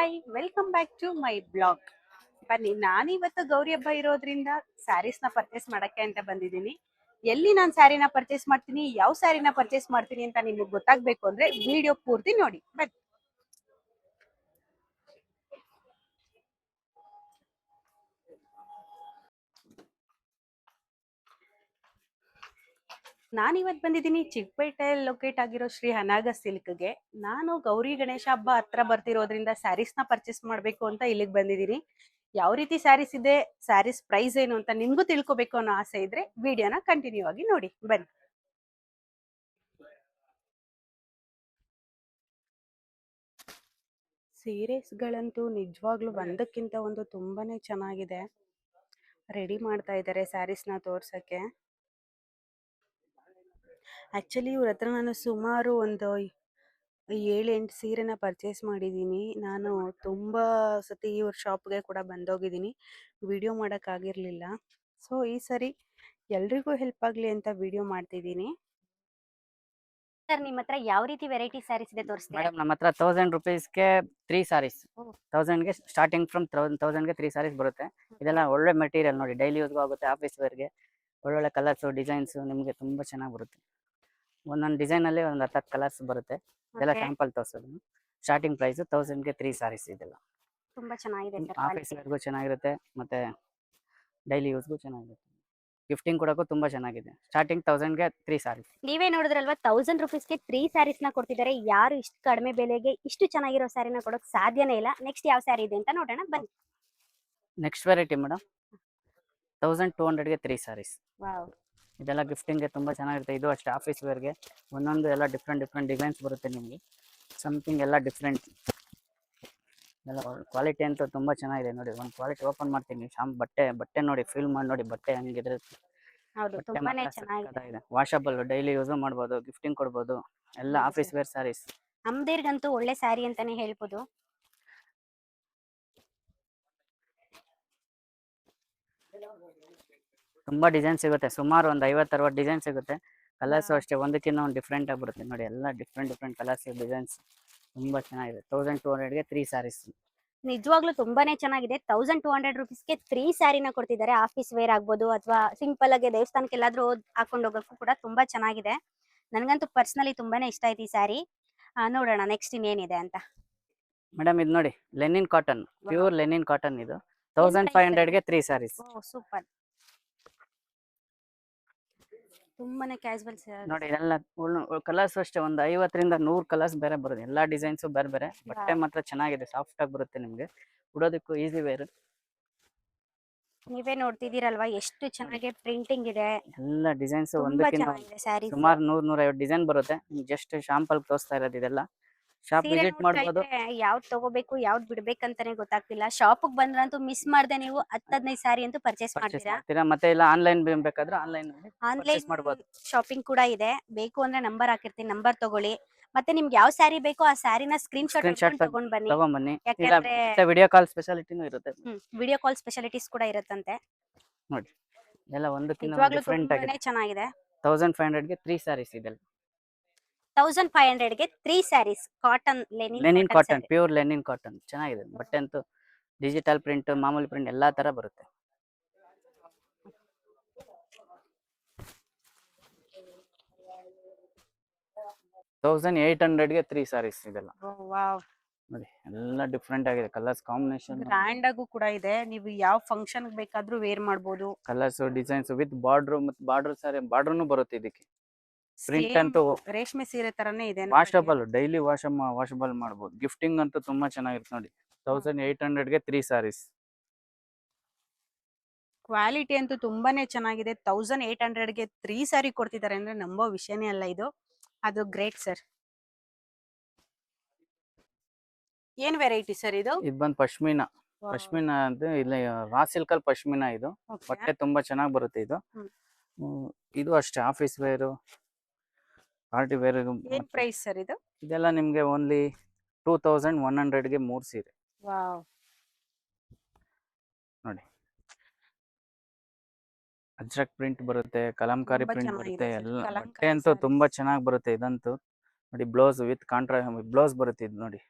Hi welcome back to my blog. ಬನ್ನಿ, ನಾನಿವತ್ತು ಗೌರಿ ಹಬ್ಬ ಇರೋದ್ರಿಂದ ಸ್ಯಾರೀಸ್ನ ಪರ್ಚೇಸ್ ಮಾಡಕ್ಕೆ ಅಂತ ಬಂದಿದ್ದೀನಿ. ಎಲ್ಲಿ ನಾನು ಸ್ಯಾರಿನ ಪರ್ಚೇಸ್ ಮಾಡ್ತೀನಿ, ಯಾವ ಸ್ಯಾರಿನ ಪರ್ಚೇಸ್ ಮಾಡ್ತೀನಿ ಅಂತ ನಿಮ್ಗೆ ಗೊತ್ತಾಗ್ಬೇಕು ಅಂದ್ರೆ ವಿಡಿಯೋ ಪೂರ್ತಿ ನೋಡಿ. ಬನ್ನಿ, ನಾನಿವತ್ತು ಬಂದಿದ್ದೀನಿ ಚಿಕ್ಕಪೇಟೆಯಲ್ಲಿ ಲೊಕೇಟ್ ಆಗಿರೋ ಶ್ರೀ ಅನಾಗ ಸಿಲ್ಕ್ಗೆ. ನಾನು ಗೌರಿ ಗಣೇಶ ಹಬ್ಬ ಹತ್ರ ಬರ್ತಿರೋದ್ರಿಂದ ಸ್ಯಾರೀಸ್ನ ಪರ್ಚೇಸ್ ಮಾಡಬೇಕು ಅಂತ ಇಲ್ಲಿಗೆ ಬಂದಿದ್ದೀನಿ. ಯಾವ ರೀತಿ ಸ್ಯಾರೀಸ್ ಇದೆ, ಸ್ಯಾರೀಸ್ ಪ್ರೈಸ್ ಏನು ಅಂತ ನಿಮ್ಗೂ ತಿಳ್ಕೊಬೇಕು ಅನ್ನೋ ಆಸೆ ಇದ್ರೆ ವಿಡಿಯೋನ ಕಂಟಿನ್ಯೂ ಆಗಿ ನೋಡಿ. ಬನ್ನಿ, ಸೀರೆಸ್ಗಳಂತೂ ನಿಜವಾಗ್ಲೂ ಒಂದಕ್ಕಿಂತ ಒಂದು ತುಂಬಾನೇ ಚೆನ್ನಾಗಿದೆ. ರೆಡಿ ಮಾಡ್ತಾ ಇದ್ದಾರೆ ಸ್ಯಾರೀಸ್ನ ತೋರ್ಸಕ್ಕೆ. ಆಕ್ಚುಲಿ ಇವ್ರ ಹತ್ರ ನಾನು ಸುಮಾರು ಒಂದು 7-8 ಸೀರೆನ ಪರ್ಚೇಸ್ ಮಾಡಿದ್ದೀನಿ. ನಾನು ತುಂಬಾ ಸತಿ ಇವ್ರ ಶಾಪ್ಗೆ ಕೂಡ ಬಂದೋಗಿದ್ದೀನಿ, ವಿಡಿಯೋ ಮಾಡೋಕ್ಕಾಗಿರ್ಲಿಲ್ಲ. ಸೊ ಈ ಸರಿ ಎಲ್ರಿಗೂ ಹೆಲ್ಪ್ ಆಗಲಿ ಅಂತ ವಿಡಿಯೋ ಮಾಡ್ತಿದ್ದೀನಿ. ಸರ್, ನಿಮ್ಮ ಹತ್ರ ಯಾವ ರೀತಿ ವೆರೈಟಿ ಸ್ಯಾರೀಸ್ ಇದೆ ತೋರಿಸ್ತೀರಾ? ಮೇಡಮ್ ನಮ್ಮ ಹತ್ರ 1000 ರುಪೀಸ್ಗೆ 3 ಸಾರೀಸ್, 1000ಗೆ ಸ್ಟಾರ್ಟಿಂಗ್ ಫ್ರಮ್ 1000ಗೆ 3 ಸಾರೀಸ್ ಬರುತ್ತೆ. ಇದೆಲ್ಲ ಒಳ್ಳೆ ಮೆಟೀರಿಯಲ್ ನೋಡಿ, ಡೈಲಿ ಯೂಸ್ಗೂ ಆಗುತ್ತೆ, ಆಫೀಸ್ ವೇರ್ಗೆ ಒಳ್ಳೊಳ್ಳೆ ಕಲರ್ಸು ಡಿಸೈನ್ಸು ನಿಮಗೆ ತುಂಬ ಚೆನ್ನಾಗಿ ಬರುತ್ತೆ. ಒಂದೊಂದು ಡಿಸೈನಲ್ಲಿ ಒಂದು 10 ಕಲರ್ಸ್ ಬರುತ್ತೆ. ಇದೆಲ್ಲ ಸ್ಯಾಂಪಲ್ ತೋರಿಸೋದು. ಸ್ಟಾರ್ಟಿಂಗ್ ಪ್ರೈಸು 1000ಗೆ 3 ಸಾರೀಸ್. ಇದೆಲ್ಲ ತುಂಬಾ ಚೆನ್ನಾಗಿದೆ ಸರ್. ಆಫೀಸ್ ವೇರ್ಗೂ ಚೆನ್ನಾಗಿರುತ್ತೆ ಮತ್ತು ಡೈಲಿ ಯೂಸ್ಗೂ ಚೆನ್ನಾಗಿರುತ್ತೆ. ಗಿಫ್ಟಿಂಗ್ ಕೊಡೋಕ್ಕೂ ತುಂಬ ಚೆನ್ನಾಗಿದೆ. ಸ್ಟಾರ್ಟಿಂಗ್ 1000ಗೆ 3 ಸಾರೀಸ್. ನೀವೇ ನೋಡಿದ್ರಲ್ವಾ, 1000 ರುಪೀಸ್ಗೆ 3 ಸ್ಯಾರೀಸ್ ನ ಕೊಡ್ತಿದ್ದಾರೆ. ಯಾರು ಇಷ್ಟು ಕಡಿಮೆ ಬೆಲೆಗೆ ಇಷ್ಟು ಚೆನ್ನಾಗಿರೋ ಸ್ಯಾರಿನ ಕೊಡೋಕೆ ಸಾಧ್ಯನೇ ಇಲ್ಲ. ನೆಕ್ಸ್ಟ್ ಯಾವ ಸ್ಯಾರಿ ಇದೆ ಅಂತ ನೋಡೋಣ ಬನ್ನಿ. ನೆಕ್ಸ್ಟ್ ವೆರೈಟಿ ಮೇಡಮ್ 1200ಗೆ 3 ಸಾರೀಸ್. ವಾವ್, ಇದೆಲ್ಲ ಗಿಫ್ಟಿಂಗ್ಗೆ ತುಂಬ ಚೆನ್ನಾಗಿರುತ್ತೆ. ಇದು ಅಷ್ಟೇ ಆಫೀಸ್ ವೇರ್ಗೆ ಒಂದೊಂದು ಎಲ್ಲ ಡಿಫ್ರೆಂಟ್ ಡಿಸೈನ್ಸ್ ಬರುತ್ತೆ ನಿಮಗೆ. ಸಮಥಿಂಗ್ ಎಲ್ಲ ಡಿಫ್ರೆಂಟ್, ಎಲ್ಲ ಕ್ವಾಲಿಟಿ ಅಂತೂ ತುಂಬ ಚೆನ್ನಾಗಿದೆ ನೋಡಿ. ಒಂದು ಕ್ವಾಲಿಟಿ ಓಪನ್ ಮಾಡ್ತೀನಿ, ಬಟ್ಟೆ ನೋಡಿ, ಫೀಲ್ ಮಾಡಿ ನೋಡಿ ಬಟ್ಟೆ ಹಂಗಿದ್ರೆ. ಹೌದು, ತುಂಬಾನೇ ಚೆನ್ನಾಗಿದೆ. ವಾಷಬಲ್, ಡೈಲಿ ಯೂಸ್ ಮಾಡ್ಬೋದು, ಗಿಫ್ಟಿಂಗ್ ಕೊಡ್ಬೋದು. ಎಲ್ಲ ಆಫೀಸ್ ವೇರ್ ಸಾರೀಸ್. ನಮ್ದೇರ್ಗಂತೂ ಒಳ್ಳೆ ಸ್ಯಾರಿ ಅಂತಾನೆ ಹೇಳ್ಬೋದು. ತುಂಬಾ ಡಿಸೈನ್ ಸಿಗುತ್ತೆ, ಸುಮಾರು ಒಂದು 50-60 ಡಿಸೈನ್ ಸಿಗುತ್ತೆ. ಕಲರ್ಸು ಅಷ್ಟೇ ಒಂದಕ್ಕಿಂತ ಒಂದು ಡಿಫ್ರೆಂಟ್ ಆಗಿ ಬರುತ್ತೆ ನೋಡಿ. ಎಲ್ಲ ಡಿಫ್ರೆಂಟ್ ಕಲರ್ಸ್, ಡಿಸೈನ್ಸ್ ತುಂಬ ಚೆನ್ನಾಗಿದೆ. 1200ಗೆ 3 ಸಾರೀಸ್. ನಿಜವಾಗ್ಲೂ ತುಂಬಾನೇ ಚೆನ್ನಾಗಿದೆ. 1200 ರುಪೀಸ್ಗೆ 3 ಸ್ಯಾರಿನ ಕೊಡ್ತಿದ್ದಾರೆ. ಆಫೀಸ್ ವೇರ್ ಆಗ್ಬೋದು ಅಥವಾ ಸಿಂಪಲ್ ಆಗಿ ದೇವಸ್ಥಾನಕ್ಕೆ ಎಲ್ಲಾದ್ರೂ ಹಾಕೊಂಡು ಹೋಗೋಕ್ಕೂ ಕೂಡ ತುಂಬಾ ಚೆನ್ನಾಗಿದೆ. ನನಗಂತೂ ಪರ್ಸನಲಿ ತುಂಬಾನೇ ಇಷ್ಟ ಆಯ್ತು ಈ ಸ್ಯಾರಿ. ನೋಡೋಣ ನೆಕ್ಸ್ಟ್ ಇನ್ನೇನಿದೆ ಅಂತ. ಮೇಡಮ್ ಇದು ನೋಡಿ, Lenin cotton, pure linen cotton. ಇದು 1500ಗೆ 3 ಸಾರೀಸ್. ಸೂಪರ್, ತುಂಬಾನೇ ಕ್ಯಾಶುವಲ್ ನೋಡಿ. ಇದೆಲ್ಲ ಕಲರ್ಸ್ ಅಷ್ಟೇ ಒಂದು 50ರಿಂದ 100 ಕಲರ್ಸ್ ಬೇರೆ ಬರುತ್ತೆ. ಎಲ್ಲಾ ಡಿಸೈನ್ಸ್ ಬೇರೆ. ಬಟ್ಟೆ ಮಾತ್ರ ಚೆನ್ನಾಗಿದೆ, ಸಾಫ್ಟ್ ಆಗಿ ಬರುತ್ತೆ ನಿಮ್ಗೆ, ಉಡೋದಕ್ಕೂ ಈಸಿ ವೇರ್. ನೀವೇ ನೋಡ್ತಿದ್ದೀರಲ್ವಾ ಎಷ್ಟು ಚೆನ್ನಾಗಿ ಪ್ರಿಂಟಿಂಗ್ ಇದೆ. ಎಲ್ಲ ಡಿಸೈನ್ಸ್ ತುಂಬಾ ಒಂದಕ್ಕಿಂತ ಚೆನ್ನಾಗಿದೆ ಸ್ಯಾರಿ. ಸುಮಾರು 100-150 ಡಿಸೈನ್ ಬರುತ್ತೆ. ಜಸ್ಟ್ ಶಾಂಪಲ್ ತೋರಿಸ್ತಾ ಇರೋದು. ಇದೆಲ್ಲ ಶಾಪ್ ವಿಸಿಟ್ ಮಾಡ್ಬೋದು. ಯಾವ್ದು ತಗೋಬೇಕು ಯಾವ್ದು ಬಿಡ್ಬೇಕಂತಾನೆ ಗೊತ್ತಾಗ್ತಿಲ್ಲ. ಶಾಪಿಗೆ ಬಂದ್ರಂತೂ ಮಿಸ್ ಮಾಡದೆ ನೀವು 10-15 ಸ್ಯಾರಿ ಅಂತೂ ಪರ್ಚೇಸ್ ಮಾಡ್ತೀರಾ. ಮತ್ತೆ ಇಲ್ಲ ಆನ್ಲೈನ್ ಬೇಕಾದ್ರೆ ಆನ್ಲೈನ್ ಮಾಡ್ಬೋದು. ಶಾಪಿಂಗ್ ಕೂಡ ಇದೆ. ಬೇಕು ಅಂದ್ರೆ ನಂಬರ್ ಹಾಕಿರ್ತೀನಿ, ನಂಬರ್ ತಗೊಳ್ಳಿ. ಮತ್ತೆ ನಿಮ್ಗೆ ಯಾವ ಸ್ಯಾರಿ ಬೇಕೋ ಆ ಸ್ಯಾರಿನ ಸ್ಕ್ರೀನ್ ಶಾಟ್ ತಗೊಂಡ್ ಬನ್ನಿ. ಯಾಕಂದ್ರೆ ವಿಡಿಯೋ ಕಾಲ್ ಸ್ಪೆಷಾಲಿಟಿನೂ ಇರುತ್ತೆ. ವಿಡಿಯೋ ಕಾಲ್ ಸ್ಪೆಷಾಲಿಟೀಸ್ ಕೂಡ ಇರುತ್ತಂತೆ ನೋಡಿ. ಎಲ್ಲ ಒಂದಕ್ಕಿಂತ ಡಿಫರೆಂಟ್ ಆಗಿದೆ. ಚೆನ್ನಾಗಿದೆ. 1500ಗೆ 3 ಸಾರೀಸ್. ಇದೆಲ್ಲ 1500ಗೆ 3 saris. Cotton, linen cotton, pure linen cotton. ಚೆನ್ನಾಗಿದೆ ಬಟ್ಟೆ ಅಂತೂ. ಡಿಜಿಟಲ್ ಪ್ರಿಂಟ್, ಮಾಮೂಲಿ ಪ್ರಿಂಟ್ ಎಲ್ಲಾ ತರ ಬರುತ್ತೆ. $1800ಗೆ 3 ಸಾರೀಸ್. ಇದೆಲ್ಲ ನೋಡಿ, ಎಲ್ಲ ಡಿಫ್ರೆಂಟ್ ಆಗಿದೆ. ಕಲರ್ಸ್ ಕಾಂಬಿನೇಷನ್ ಗ್ರ್ಯಾಂಡ್ ಆಗು ಕೂಡ ಇದೆ. ನೀವು ಯಾವ ಫಂಕ್ಷನ್ ಬೇಕಾದ್ರೂ ವೇರ್ ಮಾಡಬಹುದು. ಕಲರ್ಸ್, ಡಿಸೈನ್ಸ್ ವಿತ್ ಬಾರ್ಡರ್, ಮತ್ತೆ ಬಾರ್ಡರ್ ಸಾರಿ ಬಾರ್ಡರ್ನು ಬರುತ್ತೆ ಇದಕ್ಕೆ. ಪ್ರಿಂಟ್ ಅಂತೂ ರೇಷ್ಮೆ ಸೀರೆ ತರನೇ ಇದೆ. ವಾಷಬಲ್, ಡೈಲಿ ವಾಷಬಲ್ ಮಾಡಬಹುದು. ಗಿಫ್ಟಿಂಗ್ ಅಂತೂ ತುಂಬಾ ಚೆನ್ನಾಗಿರುತ್ತೆ ನೋಡಿ. 1800ಗೆ 3 ಸಾರೀಸ್. ಕ್ವಾಲಿಟಿ ಅಂತೂ ತುಂಬಾನೇ ಚೆನ್ನಾಗಿದೆ. 1800ಗೆ 3 ಸಾರಿ ಕೊಡ್ತಿದ್ದಾರೆ ಅಂದ್ರೆ ನಂಬೋ ವಿಷಯನೇ ಅಲ್ಲ ಇದು. ಅದು ಗ್ರೇಟ್ ಸರ್. ಏನ್ ವೆರೈಟಿ ಸರ್ ಇದು? ಇದು ಬಂದು ಪಶ್ಮಿನಾ ಅಂತ. ಇಲ್ಲ, ರಾ ಸಿಲ್ಕ್ ಅಲ್ಲಿ ಪಶ್ಮಿನಾ. ಇದು ಬಟ್ಟೆ ತುಂಬಾ ಚೆನ್ನಾಗಿ ಬರುತ್ತೆ. ಇದು ಅಷ್ಟೇ ಆಫೀಸ್ ವೇರ್, ಪಾರ್ಟಿ ವೇರ್. ಏನ್ ಪ್ರೈಸ್ ಸರ್ ಇದು? ಇದೆಲ್ಲ ನಿಮ್ಗೆ ಓನ್ಲಿ 2100ಗೆ 3 ಸೀರೆ. ನೋಡಿ, ಅಜ್ರಕ್ ಪ್ರಿಂಟ್ ಬರುತ್ತೆ, ಕಲಂಕಾರಿ ಪ್ರಿಂಟ್ ಬರುತ್ತೆ. ಎಲ್ಲ ಬಟ್ಟೆ ಅಂತೂ ತುಂಬಾ ಚೆನ್ನಾಗಿ ಬರುತ್ತೆ. ಇದಂತೂ ನೋಡಿ, ಬ್ಲೌಸ್ ವಿತ್ ಬ್ಲೌಸ್ ಬರುತ್ತೆ. ಇದು ನೋಡಿ,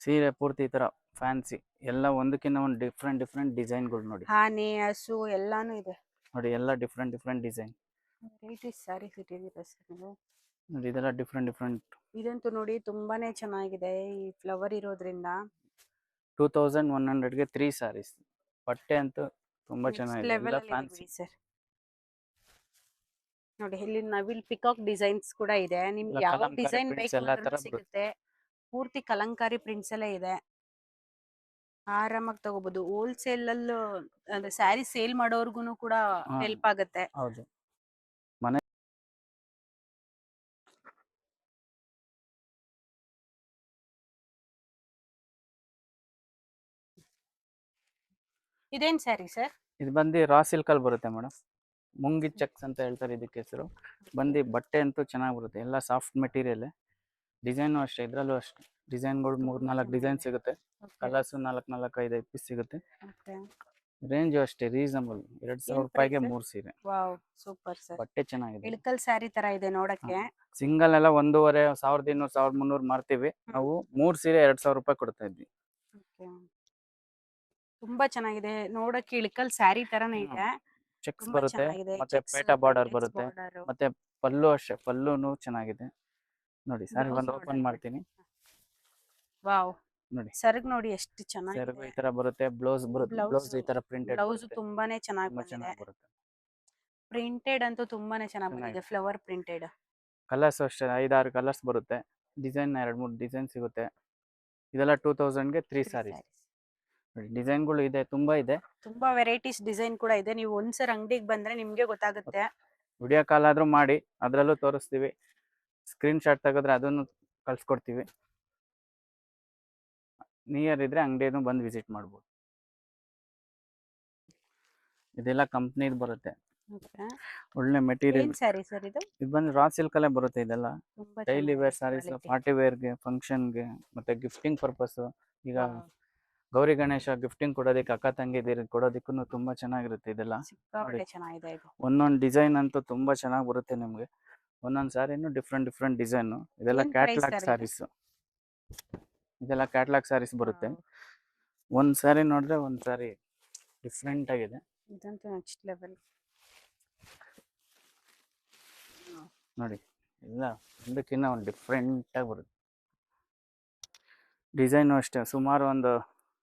ಸೀರೆ ಪೂರ್ತಿ ಈ ತರ ಫ್ಯಾನ್ಸಿ ಎಲ್ಲ ಒಂದಕ್ಕಿಂತ ಒಂದು ಡಿಫ್ರೆಂಟ್ ಡಿಸೈನ್ಗಳು ನೋಡಿ. ಆನೆ ಹಸು ಎಲ್ಲಾನು ಇದೆ. ನೋಡಿ ಎಲ್ಲ ಡಿಫ್ರೆಂಟ್ ಡಿಸೈನ್ ವೆರೈಟೀಸ್ ಸ್ಯಾರೀಸ್ ಇಟ್ಟಿದ್ದೀರಾ ಸರ್ ನೀವು. ನೋಡಿ, ಇದೆಲ್ಲ ಡಿಫ್ರೆಂಟ್. ಇದಂತೂ ನೋಡಿ ತುಂಬಾನೇ ಚೆನ್ನಾಗಿದೆ ಈ ಫ್ಲವರ್ ಇರೋದ್ರಿಂದ. 2100ಗೆ 3 ಸ್ಯಾರೀಸ್. ಬಟ್ಟೆ ಅಂತೂ ತುಂಬಾ ನೆಕ್ಸ್ಟ್ ಚೆನ್ನಾಗಿದೆ, ಲೆವೆಲ್ ಎಲ್ಲ ಅಲ್ಲಿ ಫ್ಯಾನ್ಸಿ. ಸರ್. ನೋಡಿ ಇಲ್ಲಿ ನವಿಲ್ ಪಿಕಾಕ್ ಡಿಸೈನ್ಸ್ ಕೂಡ ಇದೆ. ನಿಮ್ಗೆ ಎಲ್ಲ ಯಾವ ಕಲಂಕಾರಿ ಡಿಸೈನ್ prints ಬೇಕು ಎಲ್ಲ ತರ ಅಂದ್ರೂ ಬರುತ್ತೆ. ಸಿಗುತ್ತೆ. ಪೂರ್ತಿ ಕಲಂಕಾರಿ ಪ್ರಿಂಟ್ಸ್ ಎಲ್ಲ ಇದೆ. ಆರಾಮಾಗಿ ತಗೋಬಹುದು. ಹೋಲ್ಸೇಲ್ ಅಲ್ಲೂ ಅಂದ್ರೆ ಸ್ಯಾರಿ ಸೇಲ್ ಮಾಡೋರ್ಗುನು ಕೂಡ ಹಾ, ಹೆಲ್ಪ್ ಆಗುತ್ತೆ. ಹೌದು. ಮನೆ ಇದೇನ್ ಸ್ಯಾರಿ ಸರ್? ಇದು ಬಂದು ರಾ ಸಿಲ್ಕ್ ಅಲ್ಲಿ ಬರುತ್ತೆ ಮೇಡಮ್. ಮುಂಗಿ ಚೆಕ್ಸ್ ಅಂತ ಹೇಳ್ತಾರೆ ಇದಕ್ಕೆ ಹೆಸರು. ಬಂದು ಬಟ್ಟೆ ಅಂತೂ ಚೆನ್ನಾಗಿ ಬರುತ್ತೆ, ಎಲ್ಲ ಸಾಫ್ಟ್ ಮೆಟೀರಿಯಲ್. ಡಿಸೈನು ಅಷ್ಟೇ, ಇದ್ರಲ್ಲೂ ಅಷ್ಟೇ ಡಿಸೈನ್ಗಳು 3-4 ಡಿಸೈನ್ ಸಿಗುತ್ತೆ. ಕಲರ್ಸ್ 4-5 ಪೀಸ್ ಸಿಗುತ್ತೆ. ರೇಂಜು ಅಷ್ಟೇ ರೀಸನಬಲ್, 2000 ರೂಪಾಯಿಗೆ 3 ಸೀರೆ. Wow super sir. ಬಟ್ಟೆ ಚೆನ್ನಾಗಿದೆ. ಇಳಕಲ್ ಸ್ಯಾರಿ ತರ ಇದೆ ನೋಡಕ್ಕೆ. ಸಿಂಗಲ್ ಎಲ್ಲ 1,500, 1200, 1300 ಮಾರ್ತೀವಿ ನಾವು. 3 ಸೀರೆ 2000 ರೂಪಾಯಿ ಕೊಡ್ತಾ ಇದ್ವಿ. Okay. ತುಂಬಾ ಚೆನ್ನಾಗಿದೆ ನೋಡಕ್ಕೆ, ಇಳಕಲ್ ಸ್ಯಾರಿ ತರನೇ ಇದೆ. ಚೆಕ್ಸ್ ತುಂಬಾ ಬರುತ್ತೆ, ಚೆನ್ನಾಗಿದೆ. ಮತ್ತೆ Checks, ಪೇಟಾ ಬಾರ್ಡರ್ checks ಬರುತ್ತೆ, border. ಮತ್ತೆ ಪಲ್ಲು ಅಷ್ಟೇ, ಪಲ್ಲುನು ಚೆನ್ನಾಗಿದೆ. ನೋಡಿ ಸಾರಿ Blouse ಒಂದು ಓಪನ್ ನೋಡೋಣ. ಮಾಡ್ತೀನಿ. ವಾವ್ ನೋಡಿ ಸರ್ಗ್ ನೋಡಿ ಎಷ್ಟು ಸೆರಗು ಚೆನ್ನಾಗಿದೆ. ಈ ತರ ಬರುತ್ತೆ, ಬ್ಲೌಸ್ ಬರುತ್ತೆ, ಬ್ಲೌಸ್ ಈ ತರ ಪ್ರಿಂಟೆಡ್ ಬ್ಲೌಸ್ ಬರುತ್ತೆ, ತುಂಬಾನೇ ಚೆನ್ನಾಗಿ ತುಂಬಾ ಬಂದಿದೆ. ಚೆನ್ನಾಗಿ ಬರುತ್ತೆ. ಪ್ರಿಂಟೆಡ್ ಅಂತೂ ತುಂಬಾನೇ ಚೆನ್ನಾಗಿ ಬಂದಿದೆ, ಚೆನ್ನಾಗಿದೆ. Flower printed. ಕಲರ್ಸ್ ಅಷ್ಟೇ 5-6 ಕಲರ್ಸ್ ಬರುತ್ತೆ, ಡಿಸೈನ್ 2-3 ಡಿಸೈನ್ ಸಿಗುತ್ತೆ. ಇದೆಲ್ಲ 2000ಗೆ 3 ಸ್ಯಾರೀಸ್. ನೋಡಿ ಡಿಸೈನ್ಗಳು ಇದೆ, ತುಂಬಾ ಇದೆ. ತುಂಬಾ ವೆರೈಟೀಸ್ ಡಿಸೈನ್ ಕೂಡ ಇದೆ. ನೀವು ಒಂದ್ಸರಿ ಅಂಗಡಿಗೆ ಬಂದ್ರೆ ನಿಮ್ಗೆ ಗೊತ್ತಾಗುತ್ತೆ. ವಿಡಿಯೋ ಕಾಲ್ ಆದ್ರೂ ಮಾಡಿ, ಅದರಲ್ಲೂ ತೋರಿಸ್ತೀವಿ. ಸ್ಕ್ರೀನ್ ಶಾಟ್ ತೆಗೆದ್ರೆ ಅದನ್ನು ಕಳ್ಸ್ಕೊಡ್ತೀವಿ. ನಿಯರ್ ಇದ್ರೆ ಅಂಗಡಿಯನ್ನು ಬಂದು ವಿಸಿಟ್ ಮಾಡ್ಬೋದು. ಇದೆಲ್ಲ ಕಂಪ್ನಿದು ಬರುತ್ತೆ, ಒಳ್ಳೆ ಮೆಟೀರಿಯಲ್. ಏನ್ ಸ್ಯಾರಿ ಸರ್ ಇದು? ಇದು ಬಂದು ರಾ ಸಿಲ್ಕ್ ಅಲ್ಲೇ ಬರುತ್ತೆ. ಇದೆಲ್ಲ ತುಂಬಾ ಡೈಲಿ ವೇರ್ ಚೆನ್ನಾಗಿದೆ ಸ್ಯಾರೀಸ್, quality. ಪಾರ್ಟಿ ವೇರ್ಗೆ, ಫಂಕ್ಷನ್ಗೆ, ಮತ್ತೆ ಗಿಫ್ಟಿಂಗ್ ಪರ್ಪಸ್. ಈಗ Wow. ಗೌರಿ ಗಣೇಶ ಗಿಫ್ಟಿಂಗ್ ಕೊಡೋದಕ್ಕೆ, ಅಕ್ಕ ತಂಗಿದಿರಿಗೆ ಕೊಡೋದಕ್ಕೂ ತುಂಬಾ ಚೆನ್ನಾಗಿರುತ್ತೆ ಇದೆಲ್ಲ. ಸಿಕ್ಕಾಪಟ್ಟೆ ಚೆನ್ನಾಗಿದೆ ಇದು. ಒಂದೊಂದು ಡಿಸೈನ್ ಅಂತೂ ತುಂಬಾ ಚೆನ್ನಾಗಿ ಬರುತ್ತೆ ನಿಮ್ಗೆ. ಒಂದೊಂದು ಸ್ಯಾರಿನೂ ಡಿಫ್ರೆಂಟ್ ಡಿಸೈನ್. ಇದೆಲ್ಲ ಏನ್ price ಕ್ಯಾಟ್ಲಾಗ್ sir ಇದು? ಸ್ಯಾರೀಸ್. ಇದೆಲ್ಲ ಕ್ಯಾಟ್ಲಾಗ್ ಸ್ಯಾರೀಸ್ ಬರುತ್ತೆ. Wow. ಒಂದ್ ಸ್ಯಾರಿ ನೋಡಿದ್ರೆ ಒಂದ್ ಸ್ಯಾರಿ ಡಿಫ್ರೆಂಟ್ ಆಗಿದೆ. ಇದಂತೂ ನೆಕ್ಸ್ಟ್ ಲೆವೆಲ್. ನೋಡಿ ಎಲ್ಲ ಒಂದಕ್ಕಿಂತ ಒಂದು ಡಿಫ್ರೆಂಟ್ ಆಗಿ ಬರುತ್ತೆ. ಡಿಸೈನು ಅಷ್ಟೇ ಸುಮಾರು ಒಂದು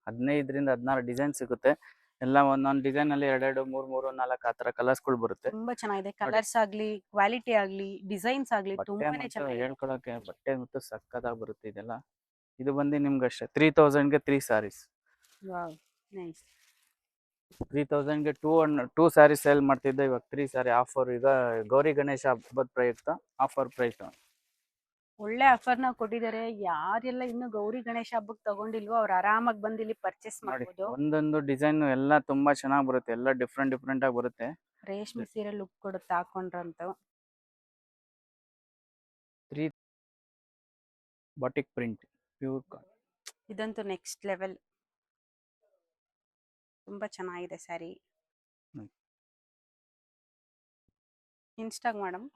15-16 ಡಿಸೈನ್ ಸಿಗುತ್ತೆ. ಎಲ್ಲ ಒಂದೊಂದು ಡಿಸೈನ್ ಅಲ್ಲಿ 2-2, 3-3, 4 ಆ ತರ ಕಲರ್ಸ್ಗಳು ಬರುತ್ತೆ. ತುಂಬಾ ಚೆನ್ನಾಗಿದೆ. ಕಲರ್ಸ್ ಆಗ್ಲಿ, ಕ್ವಾಲಿಟಿ ಆಗ್ಲಿ, ಡಿಸೈನ್ಸ್ ಆಗ್ಲಿ ಬಟ್ಟೆ ತುಂಬಾನೇ ಮತ್ತು ಚೆನ್ನಾಗಿದೆ. ಹೇಳ್ಕೊಳಕ್ಕೆ ಬಟ್ಟೆ ಮತ್ತು ಸಕ್ಕತ್ತಾಗಿ ಬರುತ್ತೆ ಇದೆಲ್ಲ. ಇದು ಬಂದು ನಿಮ್ಗೆ ಅಷ್ಟೇ 3000ಗೆ 3 ಸ್ಯಾರೀಸ್. Wow nice. 3000ಗೆ 2 ಸ್ಯಾರಿ ಸೇಲ್ ಮಾಡ್ತಿದ್ದೆ, ಇವಾಗ 3 ಸ್ಯಾರಿ ಆಫರ್. ಈಗ ಗೌರಿ ಗಣೇಶ ಹಬ್ಬದ ಪ್ರಯುಕ್ತ ಆಫರ್ ಪ್ರೈಸ್. ಒಳ್ಳೆ ಆಫರ್ ನ ಕೊಟ್ಟಿದ್ದಾರೆ. ಯಾರೆಲ್ಲ ಇನ್ನು ಗೌರಿ ಗಣೇಶ ಹಬ್ಬಕ್ಕೆ ತಗೊಂಡಿಲ್ವೋ ಅವ್ರು ಆರಾಮಾಗಿ ಬಂದು ಇಲ್ಲಿ ಪರ್ಚೇಸ್ ನೋಡಿ ಮಾಡ್ಬೋದು. ಒಂದೊಂದು ಡಿಸೈನ್ ಎಲ್ಲ ತುಂಬಾ ಚೆನ್ನಾಗಿ ಬರುತ್ತೆ, ಎಲ್ಲ ಡಿಫ್ರೆಂಟ್ ಆಗಿ ಬರುತ್ತೆ. ರೇಷ್ಮೆ ಸೀರೆ ಲುಕ್ ಕೊಡುತ್ತೆ ಹಾಕೊಂಡ್ರಂತೂ. Batik print pure cotton. ಇದಂತೂ ನೆಕ್ಸ್ಟ್ ಲೆವೆಲ್. ತುಂಬಾ ಚೆನ್ನಾಗಿದೆ ಸ್ಯಾರಿ. ಇನ್ಸ್ಟಾಗ್ ಮೇಡಮ್.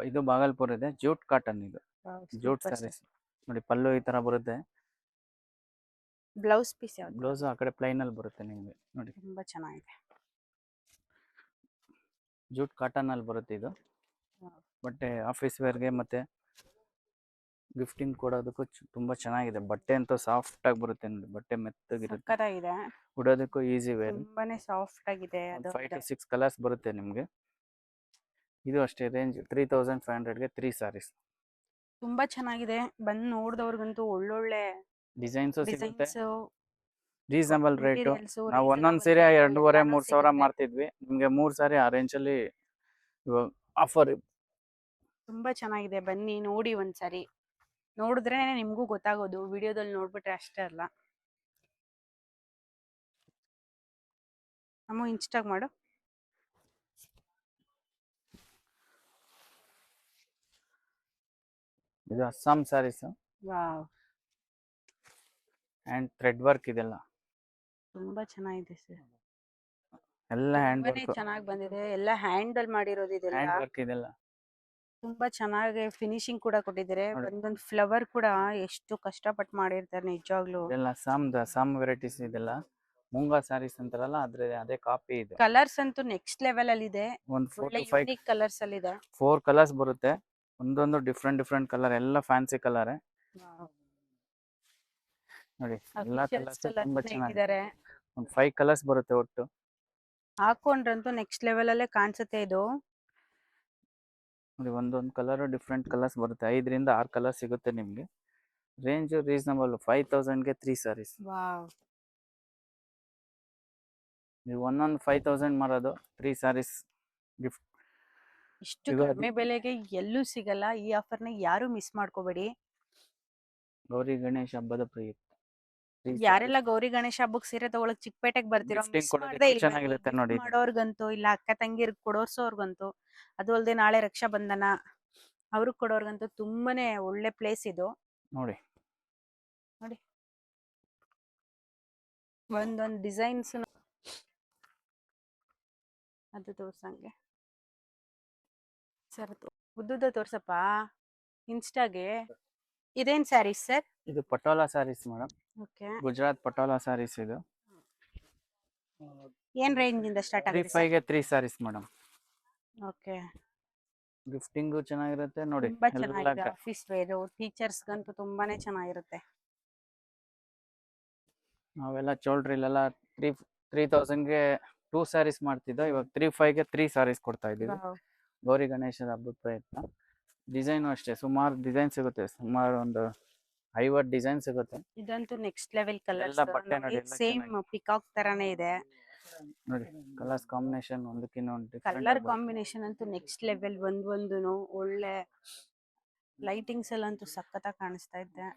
ಇದು ಬಾಗಲ್ಪುರ್ ಇದೆ, ಜೂಟ್ ಕಾಟನ್. ಇದು ಜೂಟ್ ಸ್ಯಾರೀಸ್. ನೋಡಿ ಪಲ್ಲು ಈ ತರ ಬರುತ್ತೆ. ಬ್ಲೌಸ್ ಪೀಸ್ ಯಾವ್ದು? ಬ್ಲೌಸ್ ಆ ಕಡೆ ಪ್ಲೈನ್ ಅಲ್ಲಿ ಬರುತ್ತೆ ನಿಮಗೆ. ನೋಡಿ ತುಂಬಾ ಚೆನ್ನಾಗಿದೆ. ಜೂಟ್ ಕಾಟನ್ ಅಲ್ಲಿ ಬರುತ್ತೆ ಇದು. ಬಟ್ಟೆ ಆಫೀಸ್ ವೇರ್ಗೆ ಮತ್ತೆ ಗಿಫ್ಟಿಂಗ್ ಕೊಡೋದಕ್ಕೂ ತುಂಬಾ ಚೆನ್ನಾಗಿದೆ. ಬಟ್ಟೆ ಅಂತೂ ಸಾಫ್ಟ್ ಆಗಿ ಬರುತ್ತೆ ನೋಡಿ, ಬಟ್ಟೆ ಮೆತ್ತಗಿರುತ್ತೆ, ಸಕ್ಕತ್ತಾಗಿದೆ. ಉಡೋದಕ್ಕೂ ಈಸಿ ವೇರ್. ತುಂಬಾನೇ ಸಾಫ್ಟ್ ಆಗಿದೆ. ಅದು 5 to 6 ಕಲರ್ಸ್ ಬರುತ್ತೆ ನಿಮ್ಗೆ. ಇದು ಅಷ್ಟೇ ರೇಂಜ್ 3500ಗೆ 3 ಸ್ಯಾರೀಸ್. ತುಂಬಾ ಚೆನ್ನಾಗಿದೆ. ಬಂದು ನೋಡಿದವ್ರಿಗಂತೂ ಒಳ್ಳೊಳ್ಳೆ ಡಿಸೈನ್ಸು ಸಿಗುತ್ತೆ, ಡಿಸೈನ್ಸ್, ರೀಸನಬಲ್ ರೇಟು. ನಾವು ಒಂದೊಂದು ಸೀರೆ 2500-3000 ಸಿಗುತ್ತೆ. ಮಾರ್ತಿದ್ವಿ, ನಿಮಗೆ 3 ಸಾರಿ ಆ ರೇಂಜಲ್ಲಿ ಇವಾಗ ಆಫರ್. ತುಂಬಾ ಚೆನ್ನಾಗಿದೆ. ಬನ್ನಿ ನೋಡಿ ಒಂದ್ಸರಿ. ನೋಡಿದ್ರೆ ನಿಮ್ಗೂ ಗೊತ್ತಾಗೋದು, ವಿಡಿಯೋದಲ್ಲಿ ನೋಡ್ಬಿಟ್ರೆ ಅಷ್ಟೇ ಅಲ್ಲ. ನಮ್ಮ ಇನ್ಸ್ಟಾಗ್ ಮಾಡು. ಇದು Assam saris, wow hand thread work. ಇದೆಲ್ಲ ತುಂಬಾ ಚೆನ್ನಾಗಿದೆ ಸರ್. ಎಲ್ಲ ಹ್ಯಾಂಡ್ ತುಂಬಾನೇ ವರ್ಕ್, ಚೆನ್ನಾಗಿ ಬಂದಿದೆ. ಎಲ್ಲ ಹ್ಯಾಂಡಲ್ ಮಾಡಿರೋದು ಇದೆಲ್ಲ. ಹ್ಯಾಂಡ್ ವರ್ಕ್ ಇದೆಲ್ಲ. ತುಂಬಾ ಚೆನ್ನಾಗಿ ಫಿನಿಶಿಂಗ್ ಕೂಡ ಕೊಟ್ಟಿದ್ದಾರೆ. ನೋಡಿ. ಒಂದೊಂದು ಫ್ಲವರ್ ಕೂಡ ಎಷ್ಟು ಕಷ್ಟಪಟ್ಟು ಮಾಡಿರ್ತಾರೆ ನಿಜವಾಗ್ಲೂ. ಇದೆಲ್ಲ ಸಾಮ್ ವೆರೈಟೀಸ್ ಇದೆಲ್ಲ ಮುಂಗ ಸ್ಯಾರೀಸ್ ಅಂತಾರಲ್ಲ ಅದೇ ಕಾಪಿ ಇದೆ. ಕಲರ್ಸ್ ಅಂತೂ ನೆಕ್ಸ್ಟ್ ಲೆವೆಲ್ ಅಲ್ಲಿ ಇದೆ. ಒಂದು 4 ಒಳ್ಳೆ to 5 ಯೂನಿಕ್ ಕಲರ್ಸ್ ಅಲ್ಲಿ ಇದೆ. 4 ಕಲರ್ಸ್ ಬರುತ್ತೆ. ಒಂದೊಂದು ಡಿಫ್ರೆಂಟ್ ಕಲರ್, ಎಲ್ಲ ಫ್ಯಾನ್ಸಿ ಕಲರ್ ನೋಡಿ. ಎಲ್ಲಾ ಕಲರ್ಸ್ ತುಂಬಾ ಚೆನ್ನಾಗಿದೆ. ಇಟ್ಟಿದ್ದಾರೆ. ಒಂದು 5 ಕಲರ್ಸ್ ಬರುತ್ತೆ ಒಟ್ಟು. ಹಾಕೊಂಡ್ರಂತೂ ನೆಕ್ಸ್ಟ್ ಲೆವೆಲ್ ಅಲ್ಲೇ ಕಾಣಿಸುತ್ತೆ ಇದು. ನೋಡಿ, ಒಂದೊಂದು ಕಲರ್ ಡಿಫ್ರೆಂಟ್ ಕಲರ್ಸ್ ಬರುತ್ತೆ. 5 ರಿಂದ 6 ಕಲರ್ ಸಿಗುತ್ತೆ ನಿಮ್ಗೆ. ರೇಂಜ್ ರೀಸನಬಲ್ 5000 ಗೆ 3 ಸ್ಯಾರೀಸ್. ವಾವ್, ನೀವು ಒಂದೊಂದು 5000 ಮಾರೋದು 3 ಸ್ಯಾರೀಸ್ ಗಿಫ್ಟ್. ಇಷ್ಟು ಕಡಿಮೆ ಬೆಲೆಗೆ ಎಲ್ಲೂ ಸಿಗಲ್ಲ. ಈ ಆಫರ್ನ ಯಾರು ಮಿಸ್ ಮಾಡ್ಕೋಬೇಡಿ. ಗೌರಿ ಗಣೇಶ ಹಬ್ಬದ ಪ್ರಯುಕ್ತ ಯಾರೆಲ್ಲ ಗೌರಿ ಗಣೇಶ ಹಬ್ಬಕ್ಕೆ ಸೀರೆ ತಗೊಳಕ್ ಚಿಕ್ಕಪೇಟೆಗೆ ಬರ್ತಿರೋ, Gifting miss ಕೊಡೋದಕ್ಕೆ ಮಾಡ್ದೆ ಇಲ್ಲಿ ಚೆನ್ನಾಗಿರುತ್ತೆ ಬನ್ನಿ. ನೋಡಿ gift ಇದು. ಮಾಡೋರ್ಗಂತೂ, ಇಲ್ಲ ಅಕ್ಕ ತಂಗಿರ್ ಕೊಡೋರ್ಸೋರ್ಗಂತೂ, ಅದು ಅಲ್ಲದೆ ನಾಳೆ ರಕ್ಷಾ ಬಂಧನ ಅವ್ರಿಗೆ ಕೊಡೋರ್ಗಂತೂ ತುಂಬಾನೇ ಒಳ್ಳೆ ಪ್ಲೇಸ್ ಇದು. ನೋಡಿ. ಒಂದೊಂದು ಡಿಸೈನ್ಸ್ ಅದು ತೋರ್ಸಂಗೆ ಸರ್. ಉದ್ದುದ ತೋರ್ಸಪ್ಪ ಇನ್ಸ್ಟಾಗೆ. ಇದೇನ್ ಸ್ಯಾರೀಸ್ ಸರ್? ಇದು ಪಟೋಲಾ ಸ್ಯಾರೀಸ್ ಮೇಡಮ್. ಓಕೆ, ಗುಜರಾತ್ ಪಟೋಲಾ ಸ್ಯಾರೀಸ್ ಇದು. ಏನ್ ರೇಂಜ್ ಇಂದ ಸ್ಟಾರ್ಟ್ ಆಗುತ್ತೆ 35 ಗೆ 3 ಸ್ಯಾರೀಸ್ ಮೇಡಮ್. ಓಕೆ, ಗಿಫ್ಟಿಂಗ್ ಚೆನ್ನಾಗಿರುತ್ತೆ ನೋಡಿ. ತುಂಬಾ ಚೆನ್ನಾಗಿದೆ. ಆಫೀಸ್ ವೇರ್ ಟೀಚರ್ಸ್ ಗಂತೂ ತುಂಬಾನೇ ಚೆನ್ನಾಗಿರುತ್ತೆ. ನಾವೆಲ್ಲ ಚೌಲ್ಟ್ರಿಲೆಲ್ಲ 3000 ಗೆ 2 ಸ್ಯಾರೀಸ್ ಮಾಡ್ತಿದ್ದೋ, ಇವಾಗ 35 ಗೆ 3 ಸ್ಯಾರೀಸ್ ಕೊಡ್ತಾ ಇದೀವಿ. Wow. ಗೌರಿ ಗಣೇಶದ ಹಬ್ಬದ ಪ್ರಯತ್ನ. ಡಿಸೈನು ಅಷ್ಟೇ ಸುಮಾರು ಡಿಸೈನ್ ಸಿಗುತ್ತೆ. ಸುಮಾರು ಒಂದು 50 ಡಿಸೈನ್ ಸಿಗುತ್ತೆ. ಇದಂತೂ ನೆಕ್ಸ್ಟ್ ಲೆವೆಲ್ ಕಲರ್ಸ್. ಎಲ್ಲ ಬಟ್ಟೆ ನೋಡಿ, ಎಲ್ಲ ಸೇಮ್ ಚೆನ್ನಾಗಿದೆ. ಪಿಕಾಕ್ ತರಾನೇ ಇದೆ. ನೋಡಿ, ಕಲರ್ಸ್ ಕಾಂಬಿನೇಷನ್ ಒಂದಕ್ಕಿಂತ ಒಂದು ಕಲರ್ ಡಿಫ್ರೆಂಟ್. ಕಾಂಬಿನೇಷನ್ ಅಂತೂ ನೆಕ್ಸ್ಟ್ ಲೆವೆಲ್. ಒಂದೊಂದು ಒಳ್ಳೆ ಲೈಟಿಂಗ್ಸ್ ಎಲ್ಲ ಅಂತೂ ಸಖತ್ತಾಗಿ ಕಾಣಿಸ್ತಾ ಇದೆ.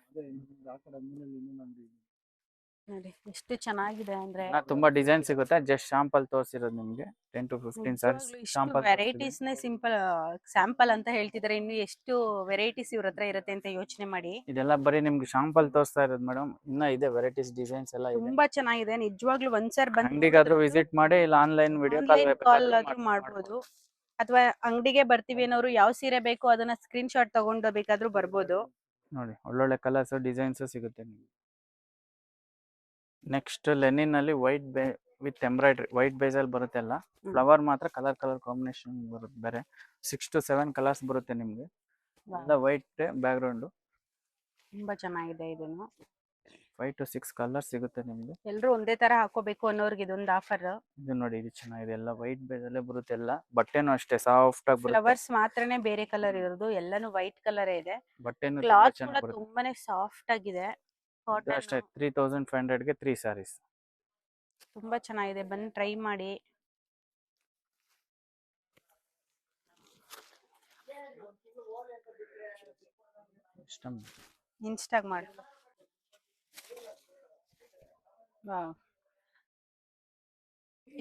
ನೋಡಿ ಎಷ್ಟು ಚೆನ್ನಾಗಿದೆ ಅಂದ್ರೆ. ತುಂಬಾ ಡಿಸೈನ್ ಸಿಗುತ್ತೆ. ಜಸ್ಟ್ ಶಾಂಪಲ್ ತೋರಿಸಿರೋದು ನಿಮ್ಗೆ 10 to 15 ಸ್ಯಾರೀಸ್ ಶಾಂಪಲ್. ವೆರೈಟೀಸ್ ನೇ ಸಿಂಪಲ್ ಸ್ಯಾಂಪಲ್ ಅಂತ ಹೇಳ್ತಿದ್ದಾರೆ. ಇನ್ನು ಎಷ್ಟು ವೆರೈಟೀಸ್ ಇವ್ರ ಹತ್ರ ಇರುತ್ತೆ ಅಂತ ಯೋಚನೆ ಮಾಡಿ. ಇದೆಲ್ಲ ಬರೀ ನಿಮ್ಗೆ ಶಾಂಪಲ್ ತೋರಿಸ್ತಾ ಇರೋದು ಮೇಡಮ್. ಇನ್ನ ಇದೆ ವೆರೈಟೀಸ್ ಡಿಸೈನ್ಸ್ ಎಲ್ಲ ಇದೆ. ತುಂಬಾ ಚೆನ್ನಾಗಿದೆ ನಿಜವಾಗ್ಲೂ. ಒಂದ್ಸರ್ ಬಂದು ಅಂಗಡಿಗಾದ್ರೂ ವಿಸಿಟ್ ಮಾಡಿ, ಇಲ್ಲ ಆನ್ಲೈನ್ ವಿಡಿಯೋ ಕಾಲ್ ಮಾಡ್ಬೋದು. ಅಥವಾ ಅಂಗಡಿಗೆ ಬರ್ತೀವಿ ಅನ್ನೋರು ಯಾವ ಸೀರೆ ಬೇಕು ಅದನ್ನ ಸ್ಕ್ರೀನ್ ಶಾಟ್ ತಗೊಂಡು ಬೇಕಾದ್ರೂ ಬರ್ಬೋದು. ನೋಡಿ, ಒಳ್ಳೊಳ್ಳೆ ಕಲರ್ಸ್ ಡಿಸೈನ್ಸ್ ಸಿಗುತ್ತೆ ನಿಮ್ಗೆ. ನೆಕ್ಸ್ಟ್ ಲೆನಿನ್ ಅಲ್ಲಿ white with embroidery, white base ಅಲ್ಲಿ ಬರುತ್ತೆ. ಎಲ್ಲ ಫ್ಲವರ್ ಮಾತ್ರ ಕಲರ್ ಕಾಂಬಿನೇಷನ್ ಬರುತ್ತೆ ಬೇರೆ. 6 to 7 ಕಲರ್ಸ್ ಬರುತ್ತೆ ನಿಮ್ಗೆ. ಎಲ್ಲ ವೈಟ್ ಬ್ಯಾಕ್ ಗ್ರೌಂಡ್. ತುಂಬಾ ಚೆನ್ನಾಗಿದೆ. ಇದನ್ನು 5 to 6 ಕಲರ್ಸ್ ಸಿಗುತ್ತೆ ನಿಮ್ಗೆ. ಎಲ್ರು ಒಂದೇ ತರ ಹಾಕೋಬೇಕು ಅನ್ನೋರ್ಗೆ ಇದೊಂದು ಆಫರ್. ಇದು ನೋಡಿ, ಇದು ಚೆನ್ನಾಗಿದೆ. ಎಲ್ಲ ವೈಟ್ ಬೇಸ್ ಅಲ್ಲೇ ಬರುತ್ತೆ. ಎಲ್ಲ ಬಟ್ಟೆನೂ ಅಷ್ಟೇ ಸಾಫ್ಟ್ ಆಗಿ ಬರುತ್ತೆ. ಫ್ಲವರ್ಸ್ ಮಾತ್ರನೇ ಬೇರೆ ಕಲರ್ ಇರೋದು, ಎಲ್ಲಾನು ವೈಟ್ ಕಲರ್ ಇದೆ. ಬಟ್ಟೆನೂ ತುಂಬಾ ಕ್ಲಾತ್ ಕೂಡ ಚೆನ್ನಾಗಿ ಬರುತ್ತೆ. ತುಂಬಾನೇ ಸಾಫ್ಟ್ ಆಗಿದೆ. ಇದು ಅಷ್ಟೇ 3500 ಗೆ 3 ಸ್ಯಾರೀಸ್. ತುಂಬಾ ಚೆನ್ನಾಗಿದೆ. ಬಂದು ಟ್ರೈ ಮಾಡಿ. ಇನ್ಸ್ಟಾಗ್ ಮಾಡಿ.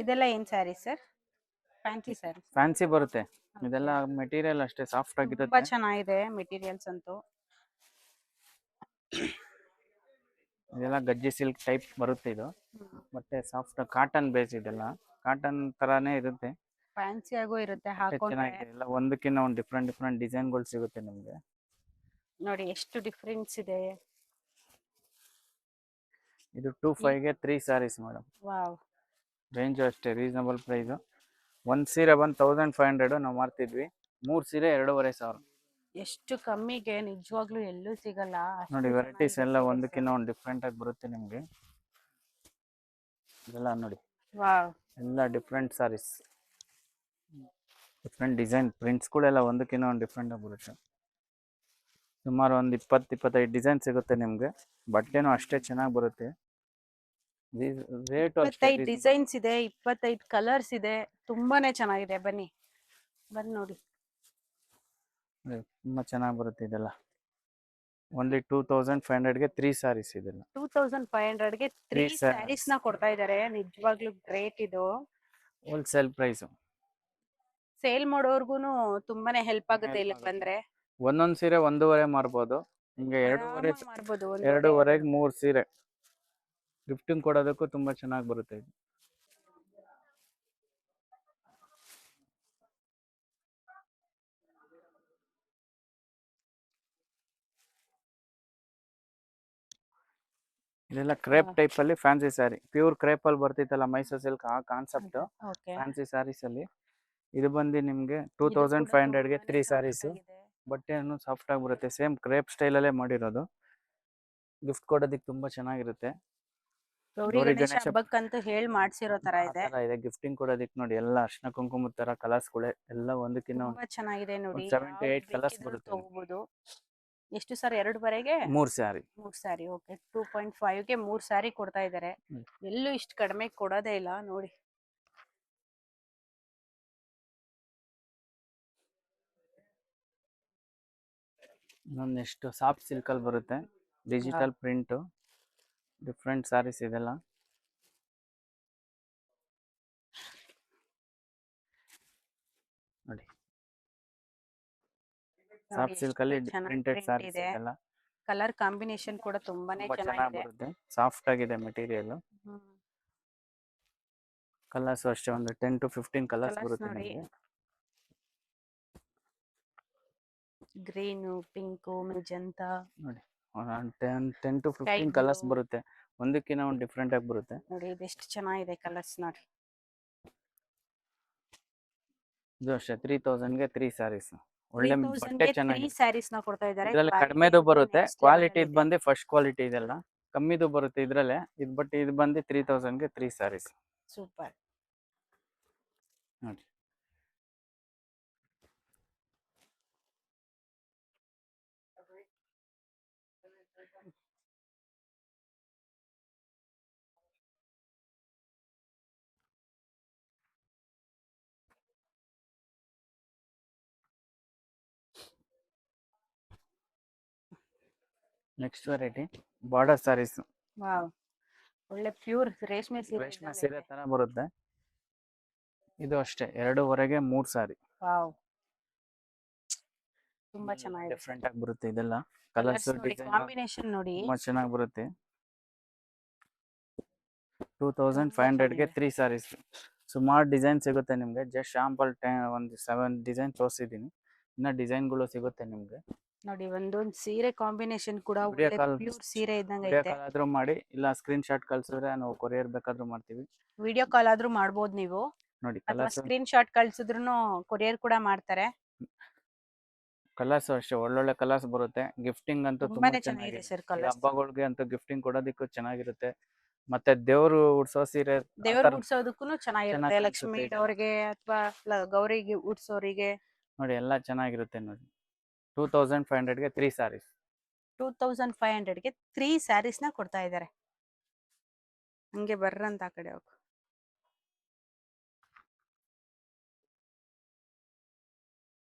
ಇದೆಲ್ಲ ಏನ್ sari sir? Fancy sari. Fancy ಬರುತ್ತೆ. ಇದೆಲ್ಲ ಮೆಟೀರಿಯಲ್ ಅಷ್ಟೇ ಸಾಫ್ಟ್ ತುಂಬಾ ಆಗಿರುತ್ತೆ. ಚೆನ್ನಾಗಿದೆ ಮೆಟೀರಿಯಲ್ಸ್ ಅಂತೂ. ಇದೆಲ್ಲ ಗಜ್ಜಿ ಸಿಲ್ಕ್ ಟೈಪ್ ಬರುತ್ತೆ. ಇದು ಮತ್ತೆ ಸಾಫ್ಟ್ ಕಾಟನ್ ಬೇಸ್. ಇದೆಲ್ಲ ಕಾಟನ್ ತರಾನೇ ಇರುತ್ತೆ. ಫ್ಯಾನ್ಸಿ ಆಗೋ ಇರುತ್ತೆ ಹಾಕೊಂಡ್ರೆ. ಚೆನ್ನಾಗಿದೆ. ಎಲ್ಲ ಒಂದಕ್ಕಿಂತ ಒಂದು ಡಿಫ್ರೆಂಟ್ ಡಿಸೈನ್ಗಳು ಸಿಗುತ್ತೆ ನಿಮ್ಗೆ. ನೋಡಿ ಎಷ್ಟು ಡಿಫ್ರೆನ್ಸ್ ಇದೆ. ಇದು 25 ಗೆ 3 ಸ್ಯಾರೀಸ್ ಮೇಡಮ್. ವಾವ್, ರೇಂಜ್ ಅಷ್ಟೇ ರೀಸನಬಲ್ ಪ್ರೈಸ್. ಒಂದ್ ಸೀರೆ ಬಂದು 1500 ನಾವು ಮಾರ್ತಿದ್ವಿ. 3 ಸೀರೆ 2500. ಎಷ್ಟು ಕಮ್ಮಿಗೆ ನಿಜವಾಗ್ಲೂ ಎಲ್ಲೂ ಸಿಗಲ್ಲ. ನೋಡಿ, ವೆರೈಟೀಸ್ ಎಲ್ಲ ಒಂದಕ್ಕಿಂತ ಒಂದು ಡಿಫ್ರೆಂಟ್ ಆಗಿ ಬರುತ್ತೆ ನಿಮ್ಗೆ. ಇದೆಲ್ಲ ನೋಡಿ, ವಾವ್, ಎಲ್ಲ ಡಿಫ್ರೆಂಟ್ ಸ್ಯಾರೀಸ್, ಡಿಫ್ರೆಂಟ್ ಡಿಸೈನ್ ಪ್ರಿಂಟ್ಸ್ಗಳೆಲ್ಲ ಒಂದಕ್ಕಿಂತ ಒಂದು ಡಿಫ್ರೆಂಟ್ ಆಗಿ ಬರುತ್ತೆ. ಸುಮಾರು ಒಂದು 20-25 ಡಿಸೈನ್ ಸಿಗುತ್ತೆ ನಿಮ್ಗೆ. ಬಟ್ಟೆನೂ ಅಷ್ಟೇ ಚೆನ್ನಾಗಿ ಬರುತ್ತೆ. ರೇಟ್ 25 ಡಿಸೈನ್ಸ್ ಇದೆ, 25 ಕಲರ್ಸ್ ಇದೆ. ತುಂಬಾನೇ ಚೆನ್ನಾಗಿದೆ. ಬನ್ನಿ ನೋಡಿ. ತುಂಬಾ ಚೆನ್ನಾಗಿ ಬರುತ್ತೆ. ಇದೆಲ್ಲ ಓನ್ಲಿ 2500 ಗೆ 3 ಸ್ಯಾರೀಸ್. ಇದೆಲ್ಲ 2500 ಗೆ 3 ಸ್ಯಾರೀಸ್ ನ ಕೊಡ್ತಾ ಇದಾರೆ. ನಿಜವಾಗ್ಲೂ ಗ್ರೇಟ್ ಇದು. Wholesale price. ಸೇಲ್ ಮಾಡೋರ್ಗುನು ತುಂಬಾನೇ ಹೆಲ್ಪ್ ಆಗುತ್ತೆ ಇಲ್ಲಿಗೆ ಬಂದ್ರೆ. ಒಂದೊಂದ್ ಸೀರೆ 1.5 ಮಾರ್ಬೋದು. ನಿಮ್ಗೆ 2.5 ಮಾಡ್ಬೋದು. 2.5 3 ಸೀರೆ ಗಿಫ್ಟಿಂಗ್ ಕೊಡೋದಕ್ಕೂ ತುಂಬಾ ಚೆನ್ನಾಗಿ ಬರುತ್ತೆ ಇದು. ಇದೆಲ್ಲ ಕ್ರೇಪ್ ಟೈಪ್ ಅಲ್ಲಿ ಫ್ಯಾನ್ಸಿ ಸ್ಯಾರಿ, ಪ್ಯೂರ್ ಕ್ರೇಪ್ ಅಲ್ಲಿ ಬರ್ತಿತ್ತಲ್ಲ ಮೈಸೂರು ಸಿಲ್ಕ್ ಆ ಕಾನ್ಸೆಪ್ಟ್ ಓಕೆ. ಫ್ಯಾನ್ಸಿ ಸ್ಯಾರೀಸ್ ಅಲ್ಲಿ. ಇದು ಬಂದು ನಿಮ್ಗೆ ಇದು ಕೂಡ 2500 ಗೆ ತುಂಬಾನೇ 3 ಸಾಫ್ಟ್ ಸ್ಯಾರೀಸ್. ಆಗಿದೆ. ಬಟ್ಟೆಯನ್ನು ಸಾಫ್ಟ್ ಆಗಿ ಬರುತ್ತೆ, ಸೇಮ್ ಕ್ರೇಪ್ ಸ್ಟೈಲ್ ಅಲ್ಲೇ ಮಾಡಿರೋದು. ಗಿಫ್ಟ್ ಕೊಡೋದಕ್ಕೆ ತುಂಬಾ ಚೆನ್ನಾಗಿರುತ್ತೆ. ಗೌರಿ ಗೌರಿ ಗಣೇಶ ಗಣೇಶ ಹಬ್ಬಕ್ಕಂತೂ ಹೇಳಿ ಮಾಡ್ಸಿರೋ ತರ ಆ ಇದೆ. ತರ ಇದೆ. ಗಿಫ್ಟಿಂಗ್ ಕೊಡೋದಕ್ಕೆ ನೋಡಿ ಎಲ್ಲ ಅರ್ಶಿನ ಕುಂಕುಮದ ತರ ಕಲರ್ಸ್ಗಳೇ ಎಲ್ಲ ಒಂದಕ್ಕಿಂತ ತುಂಬಾ ಚೆನ್ನಾಗಿದೆ ನೋಡಿ. 7 to 8 ಕಲರ್ಸ್ ಬೇಕಿದ್ರು ಬರುತ್ತೆ. ತಗೋಬಹುದು. ಎಷ್ಟು ಸರ್? 2ವರೆಗೆ 3 ಸ್ಯಾರಿ. 3 ಸ್ಯಾರಿ. ಓಕೆ. 2.5ಗೆ 3 ಸ್ಯಾರಿ ಕೊಡ್ತಾ ಇದ್ದಾರೆ. ಎಲ್ಲೂ ಇಷ್ಟು ಕಡಿಮೆ ಕೊಡೋದೇ ಇಲ್ಲ ನೋಡಿ. ಇನ್ನೊಂದು ನೆಕ್ಸ್ಟ್ ಸಾಫ್ಟ್ ಸಿಲ್ಕ್ ಅಲ್ಲಿ ಬರುತ್ತೆ, ಡಿಜಿಟಲ್ ಪ್ರಿಂಟ್, ಡಿಫ್ರೆಂಟ್ ಸ್ಯಾರೀಸ್ ಇದೆಲ್ಲ. ನೋಡಿ ಸಾಫ್ಟ್ ಸಿಲ್ಕ್ ಅಲ್ಲಿ ಪ್ರಿಂಟೆಡ್ ಸ್ಯಾರೀಸ್ ಇದೆ. ಇದೆಲ್ಲ. ಕಲರ್ ಕಾಂಬಿನೇಷನ್ ಕೂಡ ತುಂಬಾನೇ ತುಂಬಾ ಚೆನ್ನಾಗಿ ಚೆನ್ನಾಗಿದೆ. ಬರುತ್ತೆ, ಸಾಫ್ಟ್ ಆಗಿದೆ ಮೆಟೀರಿಯಲ್. ಕಲರ್ಸ್ ಅಷ್ಟೇ ಒಂದು 10 to 15 ಕಲರ್ಸ್ Colours ಬರುತ್ತೆ ನೋಡಿ. ನಿಮಗೆ. Green, pink, magenta. ನೋಡಿ 10 to 15 Sky ಕಲರ್ಸ್ blue. ಬರುತ್ತೆ, ಒಂದಕ್ಕಿಂತ ಒಂದು ಡಿಫ್ರೆಂಟ್ ಆಗಿ ಬರುತ್ತೆ. ನೋಡಿ ಇದೆಷ್ಟು ಚೆನ್ನಾಗಿದೆ ಕಲರ್ಸ್ ನೋಡಿ. ಇದು ಅಷ್ಟೇ 3000 ಗೆ 3 ಸ್ಯಾರೀಸ್. ಒಳ್ಳೆ ಬಟ್ಟೆ 3000ಗೆ 3 ಚೆನ್ನಾಗಿದೆ. ಸ್ಯಾರೀಸ್ ನ ಕೊಡ್ತಾ ಇದ್ದಾರೆ. ಇದ್ರಲ್ಲಿ Quality ಕಡಿಮೆದು ಅಂತೂ ಬರುತ್ತೆ, next level ಕ್ವಾಲಿಟಿ ಅಲ್ಲಿ ಇದು ಇದೆ. ಬಂದು ಫಸ್ಟ್ ಕ್ವಾಲಿಟಿ ಇದೆಲ್ಲ ಕಮ್ಮಿದು ಬರುತ್ತೆ ಇದ್ರಲ್ಲೇ. ಇದು ಬಟ್ ಇದು ಬಂದು 3000 ಗೆ 3 ಸ್ಯಾರೀಸ್. ಸೂಪರ್. ನೋಡಿ next variety border saris. Wow, ಒಳ್ಳೆ ಪ್ಯೂರ್ ರೇಷ್ಮೆ ಸೀರೆ ರೇಷ್ಮೆ ಇದ್ದಂಗೆ ಸೀರೆ ಇದೆ. ತರ ಬರುತ್ತೆ. ಇದು ಅಷ್ಟೇ 2ವರೆಗೆ 3 ಸ್ಯಾರಿ. ವಾವ್, ತುಂಬಾ ಚೆನ್ನಾಗಿದೆ. ಡಿಫ್ರೆಂಟ್ ಆಗಿ ಬರುತ್ತೆ ಇದೆಲ್ಲ. ಕಲರ್ಸ್ ಕಲರ್ಸ್ ನೋಡಿ, ಡಿಸೈನ್ ಕಾಂಬಿನೇಷನ್ ನೋಡಿ. ತುಂಬಾ ಚೆನ್ನಾಗಿ ಬರುತ್ತೆ. ತುಂಬಾ 2500 ಗೆ ಚೆನ್ನಾಗಿದೆ. 3 ಸ್ಯಾರೀಸ್. ಸುಮಾರು ಡಿಸೈನ್ ಸಿಗುತ್ತೆ ನಿಮ್ಗೆ. ಜಸ್ಟ್ ಶಾಂಪಲ್ ಒಂದು 7 ಡಿಸೈನ್ ತೋರಿಸಿದೀನಿ, ಇನ್ನ ಡಿಸೈನ್ಗಳು ಸಿಗುತ್ತೆ ನಿಮ್ಗೆ. ನೋಡಿ ಒಂದೊಂದು ಸೀರೆ ಕಾಂಬಿನೇಷನ್ ಕೂಡ ವಿಡಿಯೋ ಒಳ್ಳೆ ಕಾಲ್ ಪ್ಯೂರ್ ಸೀರೆ ಇದ್ದಂಗೆ ವಿಡಿಯೋ ಐತೆ. ಕಾಲ್ ಆದ್ರೂ ಮಾಡಿ, ಇಲ್ಲ ಸ್ಕ್ರೀನ್ ಶಾಟ್ ಕಳ್ಸಿದ್ರೆ ನಾವು ಕೊರಿಯರ್ ಬೇಕಾದ್ರೂ ಮಾಡ್ತೀವಿ. ವಿಡಿಯೋ ಕಾಲ್ ಆದ್ರೂ ಮಾಡ್ಬೋದು ನೀವು, ನೋಡಿ ಅಥವಾ ಕಲರ್ಸ್ ಸ್ಕ್ರೀನ್ ಶಾಟ್ ಕಳ್ಸಿದ್ರು ಕೊರಿಯರ್ ಕೂಡ ಮಾಡ್ತಾರೆ. ಕಲರ್ಸ್ ಅಷ್ಟೇ ಒಳ್ಳೊಳ್ಳೆ ಕಲರ್ಸ್ ಬರುತ್ತೆ. ಗಿಫ್ಟಿಂಗ್ ಅಂತೂ ತುಂಬಾ ತುಂಬಾನೇ ಚೆನ್ನಾಗಿದೆ ಚೆನ್ನಾಗಿದೆ. ಸರ್ ಈ ಕಲರ್ಸ್. ಹಬ್ಬಗಳಿಗೆ ಅಂತೂ ಗಿಫ್ಟಿಂಗ್ ಕೊಡೋದಕ್ಕೂ ಚೆನ್ನಾಗಿರುತ್ತೆ. ಮತ್ತೆ ದೇವರು ಉಡ್ಸೋ ಸೀರೆ ದೇವ್ರ ಆತರ ಉಡ್ಸೋದಕ್ಕೂ ಚೆನ್ನಾಗಿರುತ್ತೆ. ಚೆನ್ನಾಗಿ ಲಕ್ಷ್ಮಿ ಕಾಣಿಸುತ್ತೆ ಇದು. ಇಡೋರಿಗೆ ಅಥವಾ ಗೌರಿಗೆ ಉಡ್ಸೋರಿಗೆ. ನೋಡಿ ಎಲ್ಲ ಚೆನ್ನಾಗಿರುತ್ತೆ ನೋಡಿ. 2500 ಗೆ 3 ಸ್ಯಾರೀಸ್. 2500ಗೆ 3 ಸ್ಯಾರೀಸ್ ನ ಕೊಡ್ತಾ ಇದ್ದಾರೆ. ಹಂಗೆ ಬರ್ರಂತ ಆ ಕಡೆ ಹೋಗು.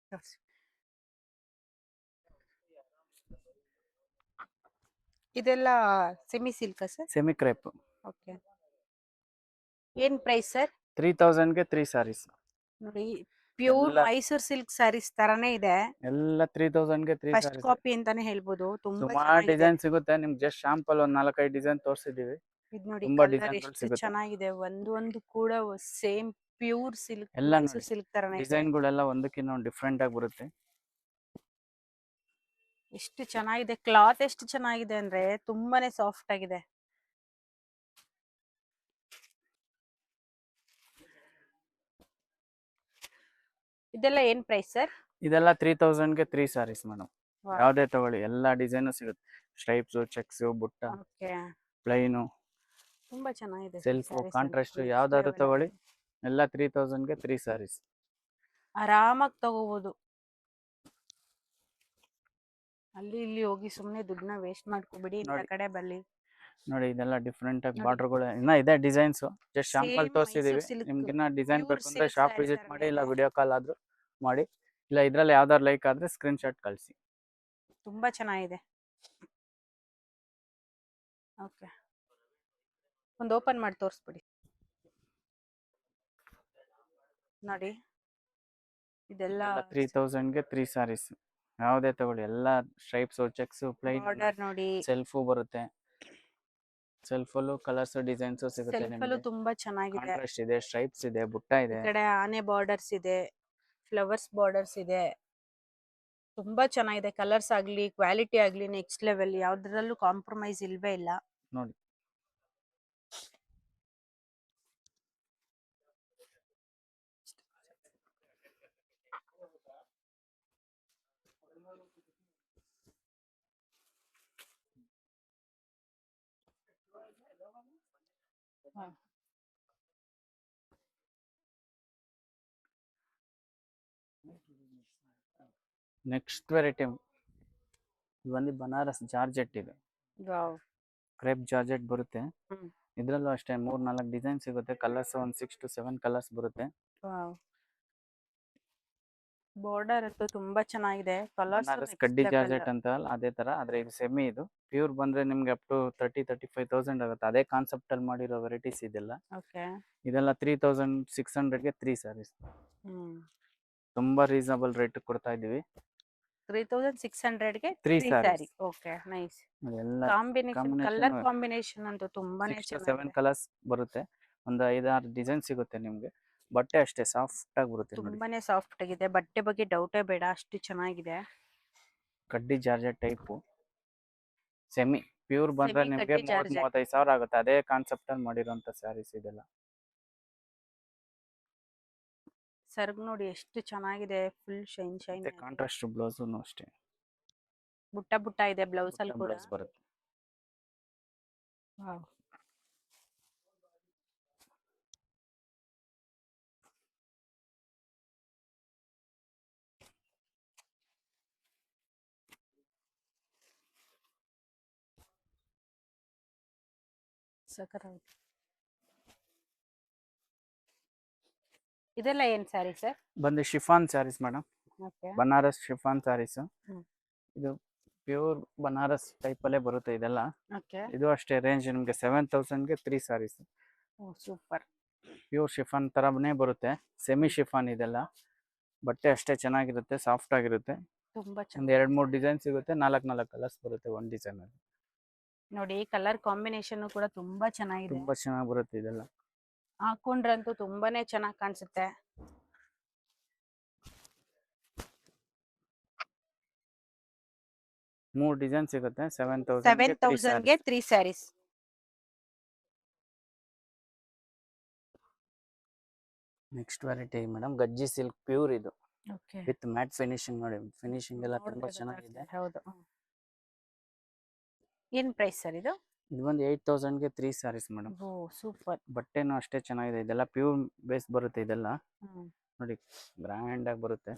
ಇದೆಲ್ಲ semi silk sir? Semi crepe. Okay. ಏನ್ ಪ್ರೈಸ್ ಸರ್? 3000 ಗೆ 3 ಸ್ಯಾರೀಸ್. ನೋಡಿ ಪ್ಯೂರ್ ಎಲ್ಲ ಮೈಸೂರ್ ಸಿಲ್ಕ್ ಸ್ಯಾರೀಸ್ ತರಾನೇ ಇದೆ. ಎಲ್ಲ 3000 ಗೆ 3 ಫಸ್ಟ್ ಸ್ಯಾರೀಸ್. ಕಾಪಿ ಅಂತಾನೆ ಹೇಳ್ಬೋದು. ತುಂಬಾ ಸುಮಾರು ಚೆನ್ನಾಗಿದೆ. ಡಿಸೈನ್ ಸಿಗುತ್ತೆ ನಿಮ್ಗೆ. ಜಸ್ಟ್ ಶಾಂಪಲ್ ಒಂದ್ 4-5 ಡಿಸೈನ್ ತೋರಿಸಿದೀವಿ. ಇದು ನೋಡಿ ತುಂಬಾ ಕಲರ್ ಡಿಸೈನ್ಗಳು ಎಷ್ಟು ಸಿಗುತ್ತೆ. ಚೆನ್ನಾಗಿದೆ. ಒಂದು ಕೂಡ ಸೇಮ್ ಪ್ಯೂರ್ ಸಿಲ್ಕ್, ಎಲ್ಲ ಮೈಸೂರ್ ನೋಡಿ ಸಿಲ್ಕ್ ತರಾನೇ ಇದೆ. ಡಿಸೈನ್ಗಳೆಲ್ಲ ಒಂದಕ್ಕಿಂತ ಒಂದು ಡಿಫ್ರೆಂಟ್ ಆಗಿ ಬರುತ್ತೆ. ಎಷ್ಟು ಚೆನ್ನಾಗಿದೆ. ಕ್ಲಾತ್ ಎಷ್ಟು ಚೆನ್ನಾಗಿದೆ ಅಂದ್ರೆ ತುಂಬಾನೇ ಸಾಫ್ಟ್ ಆಗಿದೆ. ಇದೆಲ್ಲ ಏನ್ ಪ್ರೈಸ್ ಸರ್? ಇದೆಲ್ಲ 3000 ಗೆ 3 ಸ್ಯಾರೀಸ್ ಮೇಡಮ್. ಯಾವ್ದೇ ತಗೊಳ್ಳಿ ಎಲ್ಲಾ ಡಿಸೈನ್ ಸಿಗುತ್ತೆ. ಸ್ಟ್ರೈಪ್ಸ್, ಚೆಕ್ಸ್, ಬುಟ್ಟ, ಓಕೆ. ಪ್ಲೈನು, ತುಂಬಾ ಚೆನ್ನಾಗಿದೆ ಸೆಲ್ಫ್, ಕಾಂಟ್ರಾಸ್ಟ್ ಯಾವ್ದಾದ್ರು ತಗೊಳ್ಳಿ. ಎಲ್ಲ 3000 ಗೆ 3 ಸ್ಯಾರೀಸ್. ಆರಾಮಾಗಿ ತಗೋಬಹುದು. ಅಲ್ಲಿ ಇಲ್ಲಿ ಹೋಗಿ ಸುಮ್ನೆ ದುಡ್ಡನ್ನ ವೇಸ್ಟ್ ಮಾಡ್ಕೋಬಿಡಿ, ಇಂಥ ನೋಡಿ. ಕಡೆ ಬಲ್ಲಿ. ನೋಡಿ ಇದೆಲ್ಲ ಡಿಫ್ರೆಂಟ್ ಆಗಿ ನೋಡಿ. ಬಾರ್ಡರ್ಗಳು ಇನ್ನ ಇದೆ ಡಿಸೈನ್ಸ್. ಜಸ್ಟ್ ಶಾಂಪಲ್ Same ತೋರಿಸಿದೀವಿ. ಮೈಸೂರ್ silk, ನಿಮ್ಗಿನ್ನ ಡಿಸೈನ್ pure ಬೇಕು ಅಂದ್ರೆ silk ಶಾಪ್ saree ವಿಸಿಟ್ ತರನೇ ಮಾಡಿ, ಇಲ್ಲ ಇದೆ. ವಿಡಿಯೋ ಕಾಲ್ ಆದ್ರೂ ಮಾಡಿ, ಇಲ್ಲ ಇದ್ರಲ್ಲಿ ಯಾವ್ದಾದ್ರು ಲೈಕ್ ಆದ್ರೆ ಸ್ಕ್ರೀನ್ ಶಾಟ್ ಕಳಿಸಿ. ತುಂಬಾ ಚೆನ್ನಾಗಿದೆ. ಓಕೆ, ಒಂದು ಓಪನ್ ಮಾಡಿ ತೋರಿಸ್ಬಿಡಿ. ನೋಡಿ ಇದೆಲ್ಲ 3000 ಗೆ 3 ಸ್ಯಾರೀಸ್. ಯಾವ್ದೇ ತಗೊಳ್ಳಿ ಎಲ್ಲ ಸ್ಟ್ರೈಪ್ಸ್, ಚೆಕ್ಸ್, ಪ್ಲೈನ್, ಬಾರ್ಡರ್ ನೋಡಿ. ಸೆಲ್ಫು ಬರುತ್ತೆ. ಸೆಲ್ಫ್ ಅಲ್ಲೂ ಕಲರ್ಸ್ ಡಿಸೈನ್ಸ್ ಸಿಗುತ್ತೆ ಸೆಲ್ಫ್ ಅಲ್ಲೂ ನಿಮಗೆ. ತುಂಬಾ ಚೆನ್ನಾಗಿದೆ. ಕಾಂಟ್ರಾಸ್ಟ್ ಇದೆ, ಸ್ಟ್ರೈಪ್ಸ್ ಇದೆ, ಬುಟ್ಟ ಈ ಇದೆ. ಕಡೆ ಆನೆ ಬಾರ್ಡರ್ಸ್ ಇದೆ, ಫ್ಲವರ್ಸ್ ಬಾರ್ಡರ್ಸ್ ಇದೆ. ತುಂಬಾ ಚೆನ್ನಾಗಿದೆ. ಕಲರ್ಸ್ ಆಗ್ಲಿ, ಕ್ವಾಲಿಟಿ ಆಗ್ಲಿ ನೆಕ್ಸ್ಟ್ ಲೆವೆಲ್. ಯಾವ್ದ್ರಲ್ಲೂ ಕಾಂಪ್ರಮೈಸ್ ಇಲ್ವೇ ಇಲ್ಲ. ನೋಡಿ ನೆಕ್ಸ್ಟ್ ವೆರೈಟಿ ಇದು ಬಂದು ಬನಾರಸ್ ಜಾರ್ಜೆಟ್ ಇದೆ. ವಾವ್. ಕ್ರೇಪ್ ಜಾರ್ಜೆಟ್ ಬರುತ್ತೆ. ಹ್ಮ್. ಇದ್ರಲ್ಲೂ ಅಷ್ಟೇ 3-4 ಡಿಸೈನ್ ಸಿಗುತ್ತೆ. ಕಲರ್ಸ್ ಒಂದು 6 to 7 ಕಲರ್ಸ್ ಬರುತ್ತೆ. ವಾವ್. ಬಾರ್ಡರ್ ಅಂತೂ ತುಂಬಾ ಚೆನ್ನಾಗಿದೆ. ಕಲರ್ಸ್ ಬನಾರಸ್ ನೆಕ್ಸ್ಟ್ ಕಡ್ಡಿ ಲೆವೆಲ್. ಜಾರ್ಜೆಟ್ ಅಂತ ಅಲ್ಲ ಅದೇ ತರ, ಆದ್ರೆ ಇದು ಸೆಮಿ. ಇದು ಪ್ಯೂರ್ ಬಂದ್ರೆ ನಿಮ್ಗೆ ಅಪ್ ಟು 30-35,000 ಆಗುತ್ತೆ. ಅದೇ ಕಾನ್ಸೆಪ್ಟ್ ಅಲ್ಲಿ ಮಾಡಿರೋ ವೆರೈಟೀಸ್ ಇದೆಲ್ಲ. ಓಕೆ. ಇದೆಲ್ಲ 3600ಗೆ 3 ಸ್ಯಾರೀಸ್. ಹ್ಮ್. ತುಂಬಾ ರೀಸನಬಲ್ ರೇಟ್ ಕೊಡ್ತಾ ಇದೀವಿ. 3600ಗೆ 3 3 ಸ್ಯಾರೀಸ್. ಸ್ಯಾರಿ. Okay, nice. ಎಲ್ಲ ಕಾಂಬಿನೇಷನ್, ಕಲರ್ ಕಾಂಬಿನೇಷನ್ ಅಂತೂ ತುಂಬಾನೇ 6 to 7 ಚೆನ್ನಾಗಿದೆ. ಕಲರ್ಸ್ ಬರುತ್ತೆ. ಒಂದು 5-6 ಡಿಸೈನ್ ಸಿಗುತ್ತೆ ನಿಮ್ಗೆ. ಬಟ್ಟೆ ಅಷ್ಟೇ ಸಾಫ್ಟ್ ಆಗಿ ಬರುತ್ತೆ ನೋಡಿ. ತುಂಬಾನೇ ಸಾಫ್ಟ್ ಆಗಿದೆ. ಬಟ್ಟೆ ಬಗ್ಗೆ ಡೌಟೇ ಬೇಡ, ಅಷ್ಟು ಚೆನ್ನಾಗಿದೆ. ಕಡ್ಡಿ ಜಾರ್ಜೆಟ್ ಟೈಪು ಸೆಮಿ. ಪ್ಯೂರ್ ಬಂದ್ರೆ Semi ನಿಮ್ಗೆ ಕಡ್ಡಿ ಜಾರ್ಜೆಟ್. 30-35,000 ಆಗುತ್ತೆ. ಅದೇ ಕಾನ್ಸೆಪ್ಟ್ ಅಲ್ಲಿ ಮಾಡಿರೋಂಥ ಸ್ಯಾರೀಸ್ ಇದೆಲ್ಲ. ಸರ್ಗ್ ನೋಡಿ ಎಷ್ಟು ಚೆನ್ನಾಗಿದೆ. Full shine shine. ಮತ್ತೆ ಕಾಂಟ್ರಾಸ್ಟ್ ಬ್ಲೌಸ್ ಅಷ್ಟೇ. ಬುಟ್ಟ ಬುಟ್ಟ ಇದೆ ಬ್ಲೌಸ್ ಅಲ್ಲಿ ಕೂಡ. ಬ್ಲೌಸ್ ಬರುತ್ತೆ. ವಾವ್. ಸಖತ್ತಾಗಿದೆ. ಇದೆಲ್ಲ ಏನ್ ಸ್ಯಾರಿ ಸರ್? ಬಂದು chiffon saris madam. Okay. Banaras chiffon saris. Hmm. ಇದು ಪ್ಯೂರ್ ಬನಾರಸ್ ಟೈಪ್ ಅಲ್ಲೇ ಬರುತ್ತೆ ಇದೆಲ್ಲ. ಓಕೆ. ಇದು ಅಷ್ಟೇ ರೇಂಜ್ ನಿಮ್ಗೆ 7000ಗೆ 3 ಸ್ಯಾರೀಸ್. ಓ ಸೂಪರ್. ಪ್ಯೂರ್ ಶಿಫಾನ್ ತರನೇ ಬರುತ್ತೆ. ಸೆಮಿ ಶಿಫಾನ್ ಇದೆಲ್ಲ. ಬಟ್ಟೆ ಅಷ್ಟೇ ಚೆನ್ನಾಗಿರುತ್ತೆ, ಸಾಫ್ಟ್ ಆಗಿರುತ್ತೆ. ತುಂಬಾ ಒಂದು ಚೆನ್ನಾಗಿ 2-3 ಡಿಸೈನ್ ಸಿಗುತ್ತೆ. 4 ಕಲರ್ಸ್ ಬರುತ್ತೆ ಒಂದು ಡಿಸೈನ್ ಅಲ್ಲಿ. ನೋಡಿ. ಕಲರ್ ಕಾಂಬಿನೇಷನ್ ಕೂಡ ತುಂಬಾ ಚೆನ್ನಾಗಿದೆ. ತುಂಬಾ ಚೆನ್ನಾಗಿ ಬರುತ್ತೆ ಇದೆಲ್ಲ. ಹಾಕೊಂಡ್ರಂತೂ ತುಂಬಾನೇ ಚೆನ್ನಾಗಿ ಕಾಣಿಸುತ್ತೆ. 3 ಡಿಸೈನ್ ಸಿಗುತ್ತೆ. 7000ಗೆ 7000ಗೆ 3 ಸ್ಯಾರೀಸ್. Next variety madam Gajji silk pure. ಇದು ಓಕೆ. With matte finishing. ನೋಡಿ ಫಿನಿಶಿಂಗ್ ಎಲ್ಲ ತುಂಬಾ ಚೆನ್ನಾಗಿದೆ. ಹೌದು. ಏನ್ ಪ್ರೈಸ್ ಸರ್ ಇದು? ಇದು ಬಂದು 8000ಗೆ 3 ಸ್ಯಾರೀಸ್ ಮೇಡಮ್. Oh super. ಬಟ್ಟೆನೂ ಅಷ್ಟೇ ಚೆನ್ನಾಗಿದೆ. ಇದೆಲ್ಲ ಪ್ಯೂರ್ ಬೇಸ್ ಬರುತ್ತೆ ಇದೆಲ್ಲ. ಹ್ಮ್. ನೋಡಿ ಗ್ರ್ಯಾಂಡ್ ಆಗಿ ಬರುತ್ತೆ.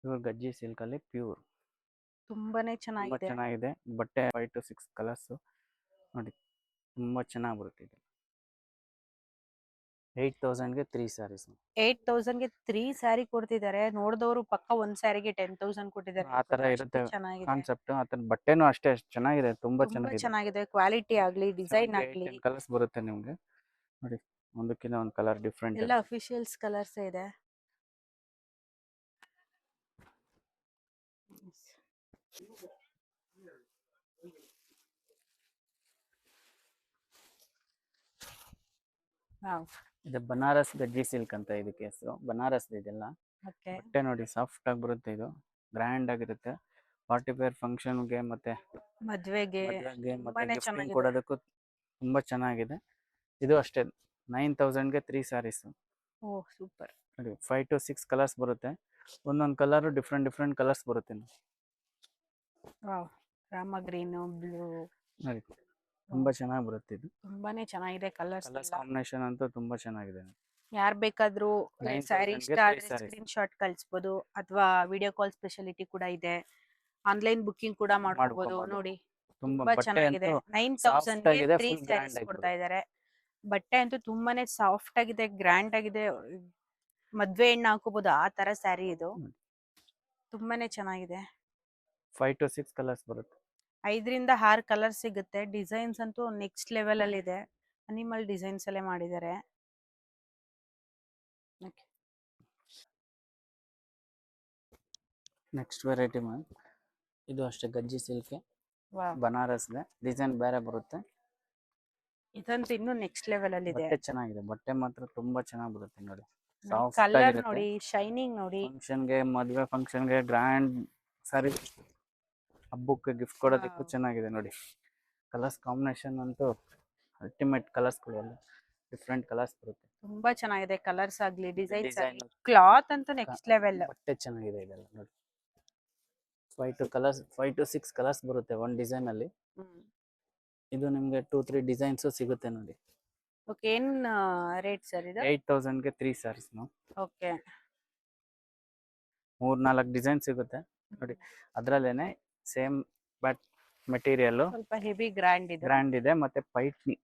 ಪ್ಯೂರ್ ಗಜ್ಜಿ ಸಿಲ್ಕ್ ಅಲ್ಲಿ ಪ್ಯೂರ್. ತುಂಬಾನೇ ತುಂಬಾ ಚೆನ್ನಾಗಿದೆ. ಚೆನ್ನಾಗಿದೆ. ಬಟ್ಟೆ 5 to 6 ಕಲರ್ಸ್. ನೋಡಿ ತುಂಬಾ ಚೆನ್ನಾಗಿ ಬರುತ್ತೆ ಇದು. 8000ಗೆ 3 ಸ್ಯಾರೀಸ್. 8000ಗೆ 3 ಸ್ಯಾರಿ ಕೊಡ್ತಿದ್ದಾರೆ. ನೋಡಿದವರು ಪಕ್ಕ ಒಂದ್ ಸ್ಯಾರಿಗೆ 10,000 ಕೊಟ್ಟಿದ್ದಾರೆ. ಆ ತರ ಅಷ್ಟು ಇರುತ್ತೆ ಚೆನ್ನಾಗಿದೆ. ಕಾನ್ಸೆಪ್ಟ್. ಆ ತರ ಬಟ್ಟೆನೂ ಅಷ್ಟೇ ಚೆನ್ನಾಗಿದೆ. ತುಂಬಾ ತುಂಬಾ ಚೆನ್ನಾಗಿದೆ. ಚೆನ್ನಾಗಿದೆ. ಕ್ವಾಲಿಟಿ ಆಗ್ಲಿ, ಡಿಸೈನ್ ಆಗ್ಲಿ, 10 ಕಲರ್ಸ್ ಬರುತ್ತೆ ನಿಮ್ಗೆ. ನೋಡಿ ಒಂದಕ್ಕಿಂತ ಒಂದು ಕಲರ್ ಡಿಫ್ರೆಂಟ್. ಎಲ್ಲ ಅಫಿಷಿಯಲ್ಸ್ ಕಲರ್ಸ್ ಇದೆ. ವಾವ್. ಇದು ಬನಾರಸ್ ಗಜ್ಜಿ ಸಿಲ್ಕ್ ಅಂತ ಇದಕ್ಕೆ ಹೆಸರು. ಬನಾರಸ್ ಇದೆಲ್ಲ. ಓಕೆ. ಬಟ್ಟೆ ನೋಡಿ ಸಾಫ್ಟ್ ಆಗಿ ಬರುತ್ತೆ. ಇದು ಗ್ರ್ಯಾಂಡ್ ಆಗಿರುತ್ತೆ. ಪಾರ್ಟಿ ವೇರ್ ಫಂಕ್ಷನ್ಗೆ ಮತ್ತೆ ಮದ್ವೆಗೆ ಮದುವೆಗೆ ಮತ್ತೆ ತುಂಬಾನೇ ಗಿಫ್ಟಿಂಗ್ ಚೆನ್ನಾಗಿದೆ. ಕೊಡೋದಕ್ಕೂ ತುಂಬಾ ಚೆನ್ನಾಗಿದೆ. ಇದು ಅಷ್ಟೇ 9000ಗೆ 3 ಸ್ಯಾರೀಸ್. ಓ ಸೂಪರ್. ನೋಡಿ 5 to 6 ಕಲರ್ಸ್ ಬರುತ್ತೆ. ಒಂದೊಂದು ಕಲರ್ ಡಿಫ್ರೆಂಟ್ ಕಲರ್ಸ್ ಬರುತ್ತೆ. ವಾವ್. Rama green, blue. ನೋಡಿ ತುಂಬಾ ಚೆನ್ನಾಗಿ ಬರುತ್ತೆ ಇದು. ತುಂಬಾನೇ ಚೆನ್ನಾಗಿದೆ ಕಲರ್ಸ್ ಕಲರ್ಸ್ ಎಲ್ಲ. ಕಾಂಬಿನೇಷನ್ ಅಂತೂ ತುಂಬಾ ಚೆನ್ನಾಗಿದೆ. ಯಾರ್ ಬೇಕಾದ್ರೂ 9000 ಸ್ಯಾರಿ ಗೆ ಇಷ್ಟ 3 ಆದ್ರೆ sarees. ಸ್ಕ್ರೀನ್ ಶಾಟ್ ಕಳಿಸ್ಬೋದು, ಅಥವಾ ವಿಡಿಯೋ ಕಾಲ್ ಸ್ಪೆಷಾಲಿಟಿ ಕೂಡ ಇದೆ. ಆನ್ಲೈನ್ ಬುಕ್ಕಿಂಗ್ ಕೂಡ ಮಾಡ್ಕೋಬಹುದು. ಮಾಡ್ಕೊಬೋದು. ನೋಡಿ ತುಂಬಾ ತುಂಬಾ ಬಟ್ಟೆ ಚೆನ್ನಾಗಿದೆ. ಅಂತೂ 9000ಗೆ ಸಾಫ್ಟ್ ಆಗಿದೆ, 3 ಫುಲ್ ಗ್ರ್ಯಾಂಡ್ ಸ್ಯಾರೀಸ್ ಆಗಿ ಕೊಡ್ತಾ ಇದ್ದಾರೆ. ಬಟ್ಟೆ ಅಂತೂ ತುಂಬಾನೇ ಸಾಫ್ಟ್ ಆಗಿದೆ, ಗ್ರ್ಯಾಂಡ್ ಆಗಿದೆ. ಮದ್ವೆ ಹೆಣ್ಣು ಹಾಕೋಬಹುದು ಆ ತರ ಸ್ಯಾರಿ ಇದು. ತುಂಬಾನೇ ಚೆನ್ನಾಗಿದೆ. 5 to 6 ಕಲರ್ಸ್ ಬರುತ್ತೆ. 5ರಿಂದ 6 ಕಲರ್ ಸಿಗುತ್ತೆ. ಡಿಸೈನ್ಸ್ ಅಂತೂ ನೆಕ್ಸ್ಟ್ ಲೆವೆಲ್ ಅಲ್ಲಿ ಇದೆ. ಅನಿಮಲ್ ಡಿಸೈನ್ಸ್ ಅಲ್ಲೇ ಮಾಡಿದ್ದಾರೆ. ನೆಕ್ಸ್ಟ್ ವೆರೈಟಿ ಮ್ಯಾಮ್ ಇದು ಅಷ್ಟೇ ಗಜ್ಜಿ ಸಿಲ್ಕ್ ವಾವ್. ಬನಾರಸ್ಗೆ ಡಿಸೈನ್ ಬೇರೆ ಬರುತ್ತೆ. ಇದಂತೂ ಇನ್ನೂ ನೆಕ್ಸ್ಟ್ ಲೆವೆಲ್ ಅಲ್ಲಿ ಇದೆ. ಬಟ್ಟೆ ಚೆನ್ನಾಗಿದೆ. ಬಟ್ಟೆ ಮಾತ್ರ ತುಂಬಾ ಚೆನ್ನಾಗಿ ಬರುತ್ತೆ. ನೋಡಿ ಸಾಫ್ಟ್ ಕಲರ್ ಆಗಿರುತ್ತೆ. ನೋಡಿ, ಶೈನಿಂಗ್ ನೋಡಿ. ಫಂಕ್ಷನ್ಗೆ ಮದುವೆ ಫಂಕ್ಷನ್ಗೆ ಗ್ರ್ಯಾಂಡ್ ಸಾರಿ ಹಬ್ಬಕ್ಕೆ ಗಿಫ್ಟ್ ಕೊಡೋದಕ್ಕೂ ಚೆನ್ನಾಗಿದೆ. ನೋಡಿ ಕಲರ್ಸ್ ಕಾಂಬಿನೇಷನ್ ಅಂತೂ ಅಲ್ಟಿಮೇಟ್. ಕಲರ್ಸ್ಗಳು ಎಲ್ಲ ಡಿಫ್ರೆಂಟ್ ಕಲರ್ಸ್ ಬರುತ್ತೆ. ತುಂಬಾ ಚೆನ್ನಾಗಿದೆ. ಕಲರ್ಸ್ ಆಗ್ಲಿ, ಡಿಸೈನ್ಸ್ ಡಿಸೈನ್ ಆಗ್ಲಿ, ಕ್ಲಾತ್ ಅಂತೂ ನೆಕ್ಸ್ಟ್ ಲೆವೆಲ್. ಬಟ್ಟೆ ಚೆನ್ನಾಗಿದೆ ಇದೆಲ್ಲ. ನೋಡಿ 5 to 6 ಕಲರ್ಸ್ ಬರುತ್ತೆ ಒಂದು ಡಿಸೈನ್ ಅಲ್ಲಿ. ಇದು ನಿಮ್ಗೆ 2-3 ಡಿಸೈನ್ಸ್ ಸಿಗುತ್ತೆ ನೋಡಿ. ಓಕೆ, ಏನ್ ರೇಟ್ ಸರ್ ಇದು? 8000ಗೆ 3 ಸ್ಯಾರೀಸ್. ಓಕೆ, 3-4 ಡಿಸೈನ್ ಸಿಗುತ್ತೆ ನೋಡಿ. ಅದ್ರಲ್ಲೇನೆ ಸೇಮ್ ಬಟ್ ಮೆಟೀರಿಯಲ್ ಸ್ವಲ್ಪ ಹೆವಿ ಗ್ರ್ಯಾಂಡ್ ಇದು. ಗ್ರ್ಯಾಂಡ್ ಇದೆ, ಮತ್ತೆ ಪೈತಾನಿ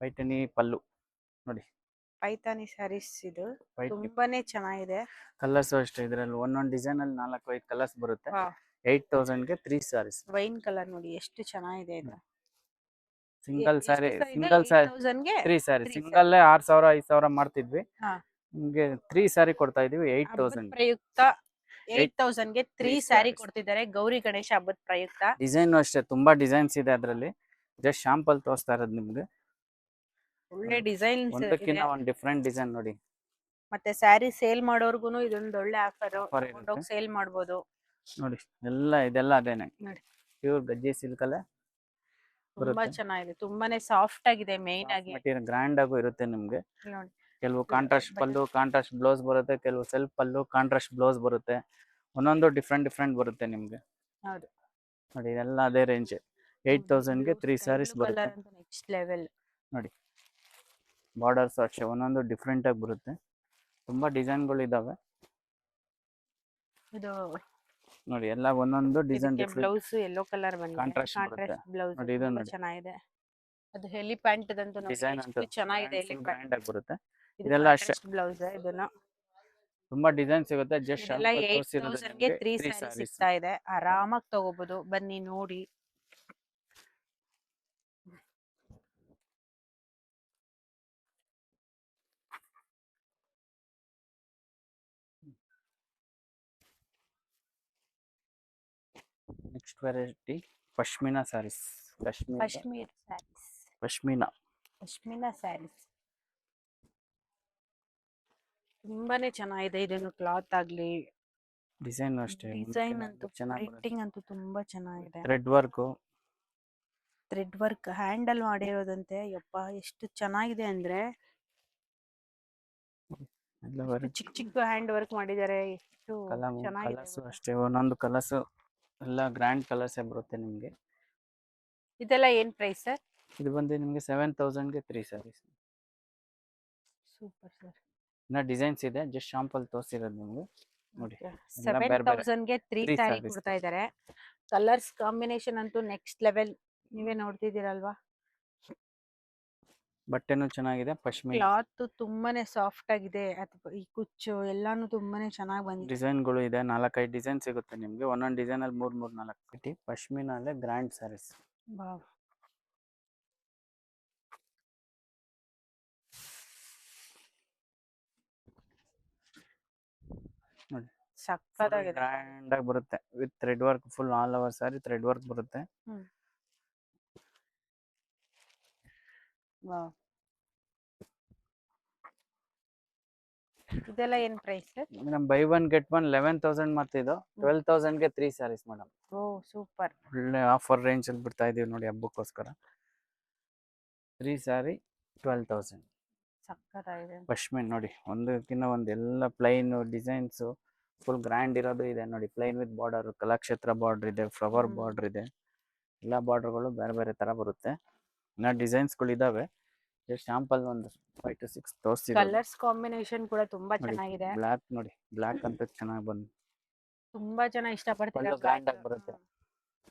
ಪೈಠಣಿ ಪಲ್ಲು ನೋಡಿ. ಪೈತಾನಿ ಸ್ಯಾರೀಸ್ ಇದು ಪೈಠಣಿ ತುಂಬಾನೇ ಚೆನ್ನಾಗಿದೆ. ಕಲರ್ಸ್ ಅಷ್ಟೇ, ಇದ್ರಲ್ಲಿ ಒಂದೊಂದು ಡಿಸೈನ್ ಅಲ್ಲಿ 4-5 ಕಲರ್ಸ್ ಬರುತ್ತೆ. ವಾ, 8000ಗೆ 3 ಸ್ಯಾರೀಸ್. ವೈನ್ ಕಲರ್ ನೋಡಿ ಎಷ್ಟು ಚೆನ್ನಾಗಿದೆ ಇದು. ಸಿಂಗಲ್ ಎಷ್ಟು ಸ್ಯಾರಿ sir ಇದು? ಸಿಂಗಲ್ ಸ್ಯಾರಿ 8000 ಗೆ 3 ಸ್ಯಾರಿ. 3 ಸಿಂಗಲ್ 6000-5000 ಮಾಡ್ತಿದ್ವಿ, ಹಾ. ನಿಮ್ಗೆ 3 ಸ್ಯಾರಿ ಕೊಡ್ತಾ ಇದೀವಿ ಹಬ್ಬದ 8000. ಪ್ರಯುಕ್ತ 8000 ಗೆ 3 3 ಸ್ಯಾರಿ sarees. ಕೊಡ್ತಿದ್ದಾರೆ ಗೌರಿ ಗಣೇಶ ಹಬ್ಬದ ಪ್ರಯುಕ್ತ. ಡಿಸೈನ್ ಅಷ್ಟೇ, ತುಂಬಾ ಡಿಸೈನ್ಸ್ ಇದೆ ಅದ್ರಲ್ಲಿ. ಜಸ್ಟ್ ಶಾಂಪಲ್ ತೋರಿಸ್ತಾ ಇರೋದು ನಿಮ್ಗೆ. ಒಳ್ಳೆ ಡಿಸೈನ್ಸ್ ಒಂದಕ್ಕಿಂತ ಒಂದು ಡಿಫ್ರೆಂಟ್ ಡಿಸೈನ್ ನೋಡಿ. ಮತ್ತೆ ಸ್ಯಾರಿ ಸೇಲ್ ಮಾಡೋರ್ಗುನು ಇದೊಂದು ಒಳ್ಳೆ ಆಫರ್. Offer ಇರುತ್ತೆ. ತಗೊಂಡೋಗಿ ಸೇಲ್ ಮಾಡ್ಬೋದು ನೋಡಿ ಇದೆಲ್ಲ ಅದೇನೆ, ನೋಡಿ. ಪ್ಯೂರ್ ಗಜ್ಜಿ ಸಿಲ್ಕ್ ಅಲ್ಲೇ ತುಂಬಾ ಬರುತ್ತೆ. ಚೆನ್ನಾಗಿದೆ, ತುಂಬಾನೇ ಸಾಫ್ಟ್ ಆಗಿದೆ. ಮೇನ್ ಆಗಿ ಮೆಟೀರಿಯಲ್ ಗ್ರ್ಯಾಂಡ್ ಆಗು ಇರುತ್ತೆ ನಿಮ್ಗೆ. ನೋಡಿ, ಕೆಲವು ಕಾಂಟ್ರಾಸ್ಟ್ ಪಲ್ಲು, ಕಾಂಟ್ರಾಸ್ಟ್ ಬ್ಲೌಸ್ ಬರುತ್ತೆ, ಕೆಲವು ಸೆಲ್ಫ್ ಪಲ್ಲು, ಕಾಂಟ್ರಾಸ್ಟ್ ಬ್ಲೌಸ್ ಬರುತ್ತೆ. ಒಂದೊಂದು ಡಿಫ್ರೆಂಟ್ ಬರುತ್ತೆ ನಿಮ್ಗೆ. ಹೌದು ನೋಡಿ ಇದೆಲ್ಲ ಅದೇ ರೇಂಜ್. 8000ಗೆ 3 ಸ್ಯಾರೀಸ್ ಬರುತ್ತೆ ನೆಕ್ಸ್ಟ್ ಲೆವೆಲ್. ನೋಡಿ. ಬಾರ್ಡರ್ಸ್ ಅಷ್ಟೇ ಒಂದೊಂದು ಡಿಫ್ರೆಂಟ್ ಆಗಿ ಬರುತ್ತೆ, ತುಂಬಾ ಡಿಸೈನ್ಗಳು ಇದಾವೆ ಇದು ನೋಡಿ. ಎಲ್ಲ ಒಂದೊಂದು design different. Blouse yellow colour ಬಂದಿದೆ, Contrast ಬರುತ್ತೆ. ಕಾಂಟ್ರಾಸ್ಟ್ ಬ್ಲೌಸ್ ನೋಡಿ, ಇದು ನೋಡಿ. ಚೆನ್ನಾಗಿದೆ. ಅದು ಹೆಲಿ ಪ್ಯಾಂಟ್ ದಂತೂ ಡಿಸೈನ್ ಅಂತ ಚೆನ್ನಾಗಿದೆ. ಹೆಲಿ ಪ್ಯಾಂಟ್ ಗ್ರ್ಯಾಂಡ್ ಆಗಿ ಬರುತ್ತೆ. ಇದೆಲ್ಲ ಅಷ್ಟೇ, ಬ್ಲೌಸ್ ಇದನ್ನ ತುಂಬಾ ಡಿಸೈನ್ ಸಿಗುತ್ತೆ. ಜಸ್ಟ್ ಇದೆಲ್ಲ 8000 ಗೆ 3 ಸ್ಯಾರಿ ಸಿಗ್ತಾ ಇದೆ. ಆರಾಮಾಗಿ ತಗೋಬಹುದು, ಬನ್ನಿ ನೋಡಿ. Next variety pashmina sarees. Kashmir sarees, pashmina pashmina sarees ತುಂಬಾನೇ ಚೆನ್ನಾಗಿದೆ. ಇದನ್ನು ಕ್ಲಾತ್ ಆಗ್ಲಿ, ಡಿಸೈನ್ ಅಷ್ಟೇ, ಡಿಸೈನ್ ಅಂತೂ ಚೆನ್ನಾಗಿ ಪ್ರಿಂಟಿಂಗ್ ಅಂತೂ ತುಂಬಾ ಚೆನ್ನಾಗಿದೆ. Thread work thread work handle ಮಾಡಿರೋದಂತೆ. ಯಪ್ಪ ಎಷ್ಟು ಚೆನ್ನಾಗಿದೆ ಅಂದ್ರೆ, ಎಷ್ಟು ಚಿಕ್ಕ ಚಿಕ್ಕ ಹ್ಯಾಂಡ್ ವರ್ಕ್ ಮಾಡಿದ್ದಾರೆ. ಎಷ್ಟು ಚೆನ್ನಾಗಿದೆ ಕಲರ್ಸ್ ಗೊತ್ತಾ? ಅಷ್ಟೇ, ಒಂದೊಂದು ಕಲರ್ಸ್ ಎಲ್ಲ ಗ್ರ್ಯಾಂಡ್ ಕಲರ್ಸ್ ಬರುತ್ತೆ ನಿಮ್ಗೆ. ಇದೆಲ್ಲ ಏನ್ ಪ್ರೈಸ್ ಸರ್? ಇದು ಬಂದು ನಿಮ್ಗೆ 7000ಗೆ 3 ಸ್ಯಾರೀಸ್. Super sir. ಇನ್ನ ಡಿಸೈನ್ಸ್ ಇದೆ, ಜಸ್ಟ್ ಶಾಂಪಲ್ ತೋರಿಸಿರೋದು ನಿಮ್ಗೆ ನೋಡಿ. 7000 ಗೆ 3 3 ಸ್ಯಾರಿ sarees. ಕೊಡ್ತಾ ಇದ್ದಾರೆ. ಕಲರ್ಸ್ ಕಾಂಬಿನೇಷನ್ ಅಂತೂ ನೆಕ್ಸ್ಟ್ ಲೆವೆಲ್. ನೀವೇ ನೋಡ್ತಿದ್ದೀರಲ್ವಾ, ಬಟ್ಟೆನೂ ಚೆನ್ನಾಗಿದೆ. ಪಶ್ಮಿನಾ ಕ್ಲಾತ್ ತುಂಬಾನೇ ಸಾಫ್ಟ್ ಆಗಿದೆ. ಅಥವಾ ಈ ಕುಚ್ಚು ಎಲ್ಲಾನು ತುಂಬಾನೇ ಚೆನ್ನಾಗಿ ಬಂದಿದೆ. ಡಿಸೈನ್ಗಳು ಇದೆ, 4-5 ಡಿಸೈನ್ ಸಿಗುತ್ತೆ ನಿಮ್ಗೆ. ಒಂದೊಂದು ಡಿಸೈನ್ ಅಲ್ಲಿ 3-4 ಪಶ್ಮಿನಾ ಅಲ್ಲೇ ಗ್ರ್ಯಾಂಡ್ ಸ್ಯಾರೀಸ್. ವಾವ್, ನೋಡಿ ಸಕ್ಕತ್ತಾಗಿದೆ. ಗ್ರ್ಯಾಂಡ್ ಆಗಿ ಬರುತ್ತೆ with thread work. Full all over sari thread work ಬರುತ್ತೆ. ವಾವ್, ಇದೆಲ್ಲ ಏನ್ price sir? Madam buy 1 get 1 11,000 ಮತ್ತೆ ಇದು 12,000ಗೆ 3 ಸ್ಯಾರೀಸ್ ಮೇಡಮ್. Oh super. ಒಳ್ಳೆ ಆಫರ್ ರೇಂಜ್ ಅಲ್ಲಿ ಬಿಡ್ತಾ ಇದೀವಿ ನೋಡಿ ಹಬ್ಬಕ್ಕೋಸ್ಕರ. 3 ಸ್ಯಾರಿ 12,000. ಸಕ್ಕತ್ತಾಗಿದೆ. ಪಶ್ಮಿನ್ ನೋಡಿ, ಒಂದಕ್ಕಿಂತ ಒಂದು ಎಲ್ಲ ಪ್ಲೈನ್ ಡಿಸೈನ್ಸ್ ಫುಲ್ ಗ್ರ್ಯಾಂಡ್ ಇರೋದು ಇದೆ ನೋಡಿ. Plain with border, Kalakshetra border ಇದೆ, ಫ್ಲವರ್ ಬಾರ್ಡರ್ ಇದೆ. ಎಲ್ಲ ಬಾರ್ಡರ್ಗಳು ಬೇರೆ ಬೇರೆ ತರ ಬರುತ್ತೆ. ಇನ್ನ ಡಿಸೈನ್ಸ್ಗಳು ಇದಾವೆ. ಶಾಂಪಲ್ ಒಂದು 5 to 6 ತೋರಿಸಿರೋದು. ಕಲರ್ಸ್ ಕಾಂಬಿನೇಷನ್ ಕೂಡ ತುಂಬಾ ಚೆನ್ನಾಗಿದೆ. ಬ್ಲಾಕ್ ನೋಡಿ, ಬ್ಲಾಕ್ ಅಂತ ಚೆನ್ನಾಗಿ ಬಂದು ತುಂಬಾ ಜನ ಇಷ್ಟಪಡ್ತಾರೆ. ಪಲ್ಲು ಗ್ರ್ಯಾಂಡ್ ಆಗಿ ಬರುತ್ತೆ.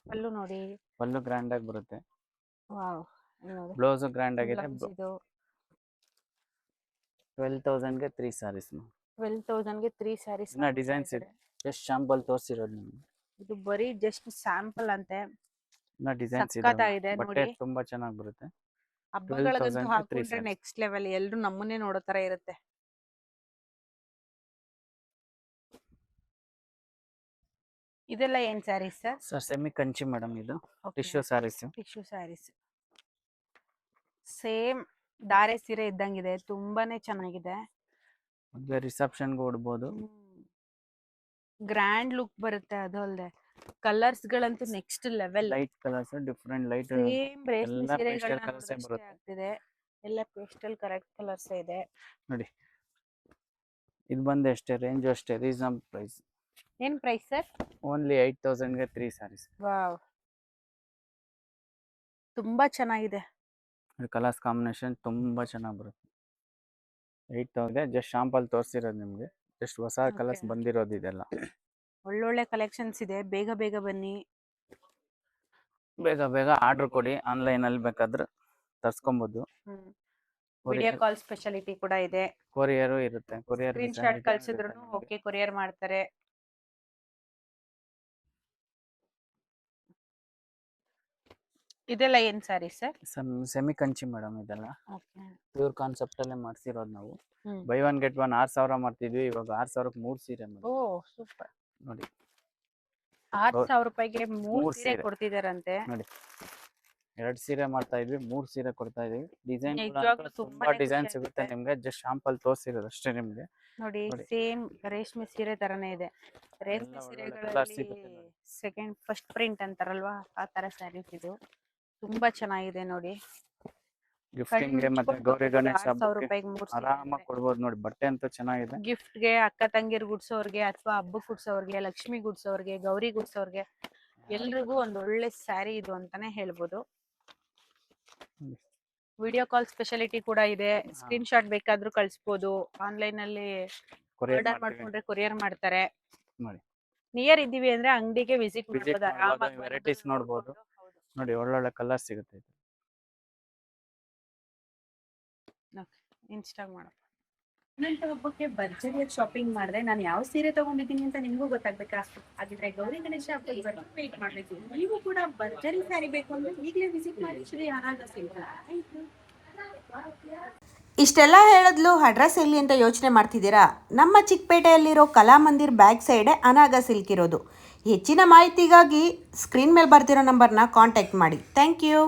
ಪಲ್ಲು ನೋಡಿ, ಪಲ್ಲು ಗ್ರ್ಯಾಂಡ್ ಆಗಿ ಬರುತ್ತೆ. ವಾವ್, ಬ್ಲೌಸ್ ಗ್ರ್ಯಾಂಡ್ ಆಗಿದೆ. ಇದು 12,000ಗೆ 3 ಸ್ಯಾರೀಸ್. 12,000 ಗೆ 3 ಸ್ಯಾರೀಸ್. ಇನ್ನ ಡಿಸೈನ್ಸ್ ಇದೆ, ಜಸ್ಟ್ ಶಾಂಪಲ್ ತೋರಿಸಿರೋದು ನಿಮ್ಗೆ. ಇದು ಬರೀ ಜಸ್ಟ್ ಸ್ಯಾಂಪಲ್ ಅಂತೆ. ಇನ್ನ ಡಿಸೈನ್ಸ್ ಇದೆ, ಸಕ್ಕತ್ತಾಗಿದೆ ಬಟ್ಟೆ ನೋಡಿ. ತುಂಬಾ ಚೆನ್ನಾಗಿ ಬರುತ್ತೆ. ಹಬ್ಬಗಳಿಗಂತೂ 12,000 ಗೆ 3 ಹಾಕೊಂಡ್ರೆ sarees. Next level. ಎಲ್ರು ನಮ್ಮನ್ನೇ ನೋಡೋ ತರ ಇರುತ್ತೆ. ಇದೆಲ್ಲ ಏನ್ sarees sir? Sir semi Kanchi madam, ಇದು tissue sarees. Tissue sarees same ಧಾರೆ ಸೀರೆ ಇದ್ದಂಗಿದೆ. ತುಂಬಾನೇ ಚೆನ್ನಾಗಿದೆ. ಮದುವೆ ರಿಸೆಪ್ಷನ್ಗೆ ಉಡ್ಬೋದು. ಗ್ರ್ಯಾಂಡ್ ಲುಕ್ ಬರುತ್ತೆ. ಅದು ಅಲ್ಲದೆ ಕಲರ್ಸ್ ಗಳಂತೂ next level. Light colours, different light. Same ರೇಷ್ಮೆ ಎಲ್ಲ pastel ಸೀರೆಗಳನ್ನ colours ಏ ಬರುತ್ತೆ. ಆಗ್ತಿದೆ. ಎಲ್ಲ ಪೇಸ್ಟಲ್ ಕರೆಕ್ಟ್ ಕಲರ್ಸ್ ಇದೆ ನೋಡಿ. ಇದು ಬಂದು ಅಷ್ಟೇ ರೇಂಜ್, ಅಷ್ಟೇ ರೀಸನಬಲ್ ಪ್ರೈಸ್. ಏನ್ ಪ್ರೈಸ್ ಸರ್? ಓನ್ಲಿ 8,000ಗೆ 3 ಸ್ಯಾರೀಸ್. ವಾವ್, ತುಂಬಾ ಚೆನ್ನಾಗಿದೆ. ಕಲರ್ಸ್ ಕಾಂಬಿನೇಷನ್ ತುಂಬಾ ಚೆನ್ನಾಗಿ ಬರುತ್ತೆ. 8,000 ಜಸ್ಟ್ ಶಾಂಪಲ್ ತೋರಿಸಿರೋದು ನಿಮಗೆ. ಜಸ್ಟ್ ಹೊಸ ಕಲರ್ಸ್ Okay. ಬಂದಿರೋದು ಇದೆಲ್ಲ. ಒಳ್ಳೊಳ್ಳೆ ಕಲೆಕ್ಷನ್ಸ್ ಇದೆ, ಬೇಗ ಬೇಗ ಬನ್ನಿ. ಬೇಗ ಬೇಗ ಆರ್ಡರ್ ಕೊಡಿ, ಆನ್ಲೈನಲ್ಲಿ ಬೇಕಾದ್ರೆ ತರಿಸ್ಕೊಬೋದು. ವಿಡಿಯೋ ಕಾಲ್ ಸ್ಪೆಷಾಲಿಟಿ ಕೂಡ ಇದೆ. ಕೊರಿಯರು ಇರುತ್ತೆ. ಕೊರಿಯರ್ ಸ್ಕ್ರೀನ್ ಶಾಟ್ ಕಳ್ಸಿದ್ರು ಓಕೆ ಕೊರಿಯರ್ ಮಾಡ್ತಾರೆ. ಇದೆಲ್ಲ ಏನ್ sari sir? Semi Kanchi madam ಇದೆಲ್ಲ. ಓಕೆ. ಪ್ಯೂರ್ ಕಾನ್ಸೆಪ್ಟ್ ಅಲ್ಲೇ ಮಾಡ್ಸಿರೋದು ನಾವು. Hmm. Buy one get one 6,000 ಮಾಡ್ತಿದ್ವಿ, ಇವಾಗ 6,000ಕ್ಕೆ 3 ಸೀರೆ ಓ ಮೇಡಮ್. ಸೂಪರ್. ನೋಡಿ 6,000 ರೂಪಾಯಿಗೆ 3 ಮೂರ್ ಸೀರೆ ಸೀರೆ. ಕೊಡ್ತಿದಾರಂತೆ. ನೋಡಿ 2 ಸೀರೆ ಮಾಡ್ತಾ ಇದ್ವಿ, 3 ಸೀರೆ ಕೊಡ್ತಾ ಇದೀವಿ. ಡಿಸೈನ್ ನಿಜವಾಗ್ಲೂ ತುಂಬಾ ತುಂಬಾನೇ ಡಿಸೈನ್ ಖುಷಿ ಸಿಗುತ್ತೆ ಆಗುತ್ತೆ. ನಿಮ್ಗೆ. ಜಸ್ಟ್ ಶಾಂಪಲ್ ತೋರಿಸಿರೋದು ಅಷ್ಟೇ ನಿಮ್ಗೆ. ನೋಡಿ ನೋಡಿ. ಸೇಮ್ ರೇಷ್ಮೆ ಸೀರೆ ತರನೇ ಇದೆ. ರೇಷ್ಮೆ ಎಲ್ಲ ಒಳ್ಳೊಳ್ಳೆ ಸೀರೆಗಳಲ್ಲಿ colours ಸಿಗುತ್ತೆ ನೋಡಿ. ಸೆಕೆಂಡ್ ಫಸ್ಟ್ ಪ್ರಿಂಟ್ ಅಂತಾರಲ್ವಾ, ಆ ತರ ಸ್ಯಾರೀಸ್ ಇದು. ತುಂಬಾ ಚೆನ್ನಾಗಿದೆ ನೋಡಿ. ಗಿಫ್ಟಿಂಗ್ಗೆ ಮತ್ತೆ ಗೌರಿ ಗಣೇಶ 6,000 ಹಬ್ಬಕ್ಕೆ ರೂಪಾಯಿಗೆ 3 ಸೀರೆ ಆರಾಮಾಗಿ ಕೊಡ್ಬೋದು ನೋಡಿ. ಬಟ್ಟೆ ಅಂತೂ ಚೆನ್ನಾಗಿದೆ. ಗಿಫ್ಟ್ಗೆ, ಅಕ್ಕ ತಂಗಿರ್ ಗುಡ್ಸೋರ್ಗೆ ಅಥವಾ ಹಬ್ಬಕ್ಕೆ ಗುಡ್ಸೋರ್ಗೆ, ಲಕ್ಷ್ಮಿ ಗುಡ್ಸೋರ್ಗೆ, ಗೌರಿ ಗುಡ್ಸೋರ್ಗೆ ಎಲ್ರಿಗೂ ಒಂದು ಒಳ್ಳೆ ಸ್ಯಾರಿ ಇದು ಅಂತಾನೆ ಹೇಳ್ಬೋದು. ವಿಡಿಯೋ ಕಾಲ್ ಸ್ಪೆಷಾಲಿಟಿ ಕೂಡ ಇದೆ. ಸ್ಕ್ರೀನ್ ಶಾಟ್ ಬೇಕಾದ್ರೂ ಕಳಿಸ್ಬೋದು. ಆನ್ಲೈನ್ ಅಲ್ಲಿ ಆರ್ಡರ್ ಮಾಡ್ಕೊಂಡ್ರೆ ಕೊರಿಯರ್ ಮಾಡ್ತಾರೆ. ನೋಡಿ. ನಿಯರ್ ಇದ್ದೀವಿ ಅಂದ್ರೆ ಅಂಗಡಿಗೆ ವಿಸಿಟ್ ಮಾಡ್ಬೋದು. ಆರಾಮಾಗಿ ವೆರೈಟೀಸ್ ನೋಡ್ಬೋದು. ನೋಡಿ ಒಳ್ಳೊಳ್ಳೆ ಕಲರ್ ಸಿಗುತ್ತೆ. ಇನ್ಸ್ಟಾಗ್ ಮಾಡಪ್ಪ. ನನ್ನ ಹಬ್ಬಕ್ಕೆ ಭರ್ಜರಿಯಾಗಿ ಶಾಪಿಂಗ್ ಮಾಡಿದೆ. ನಾನು ಯಾವ ಸೀರೆ ತಗೊಂಡಿದ್ದೀನಿ ಅಂತ ನಿಮಗೂ ಗೊತ್ತಾಗ್ಬೇಕಾ? ಹಾಗಿದ್ರೆ ಗೌರಿ ಗಣೇಶ ಹಬ್ಬಕ್ಕೆ ವೇಟ್ ಮಾಡಬೇಕು. ನೀವು ಕೂಡ ಭರ್ಜರಿ ಸ್ಯಾರಿ ಬೇಕು ಅಂದ್ರೆ ಈಗಲೇ ವಿಸಿಟ್ ಮಾಡಿ ಶ್ರೀ ಅನಾಗ ಸಿಲ್ಕ್. ಇಷ್ಟೆಲ್ಲ ಹೇಳಿದ್ಲು ಅಡ್ರೆಸ್ ಎಲ್ಲಿ ಅಂತ ಯೋಚನೆ ಮಾಡ್ತಿದ್ದೀರಾ? ನಮ್ಮ ಚಿಕ್ಕಪೇಟೆಯಲ್ಲಿರೋ ಕಲಾಮಂದಿರ್ ಬ್ಯಾಕ್ ಸೈಡೇ ಅನಾಗ ಸಿಲ್ಕ್ ಇರೋದು. ಹೆಚ್ಚಿನ ಮಾಹಿತಿಗಾಗಿ ಸ್ಕ್ರೀನ್ ಮೇಲೆ ಬರ್ತಿರೋ ನಂಬರ್ನ ಕಾಂಟ್ಯಾಕ್ಟ್ ಮಾಡಿ. Thank you.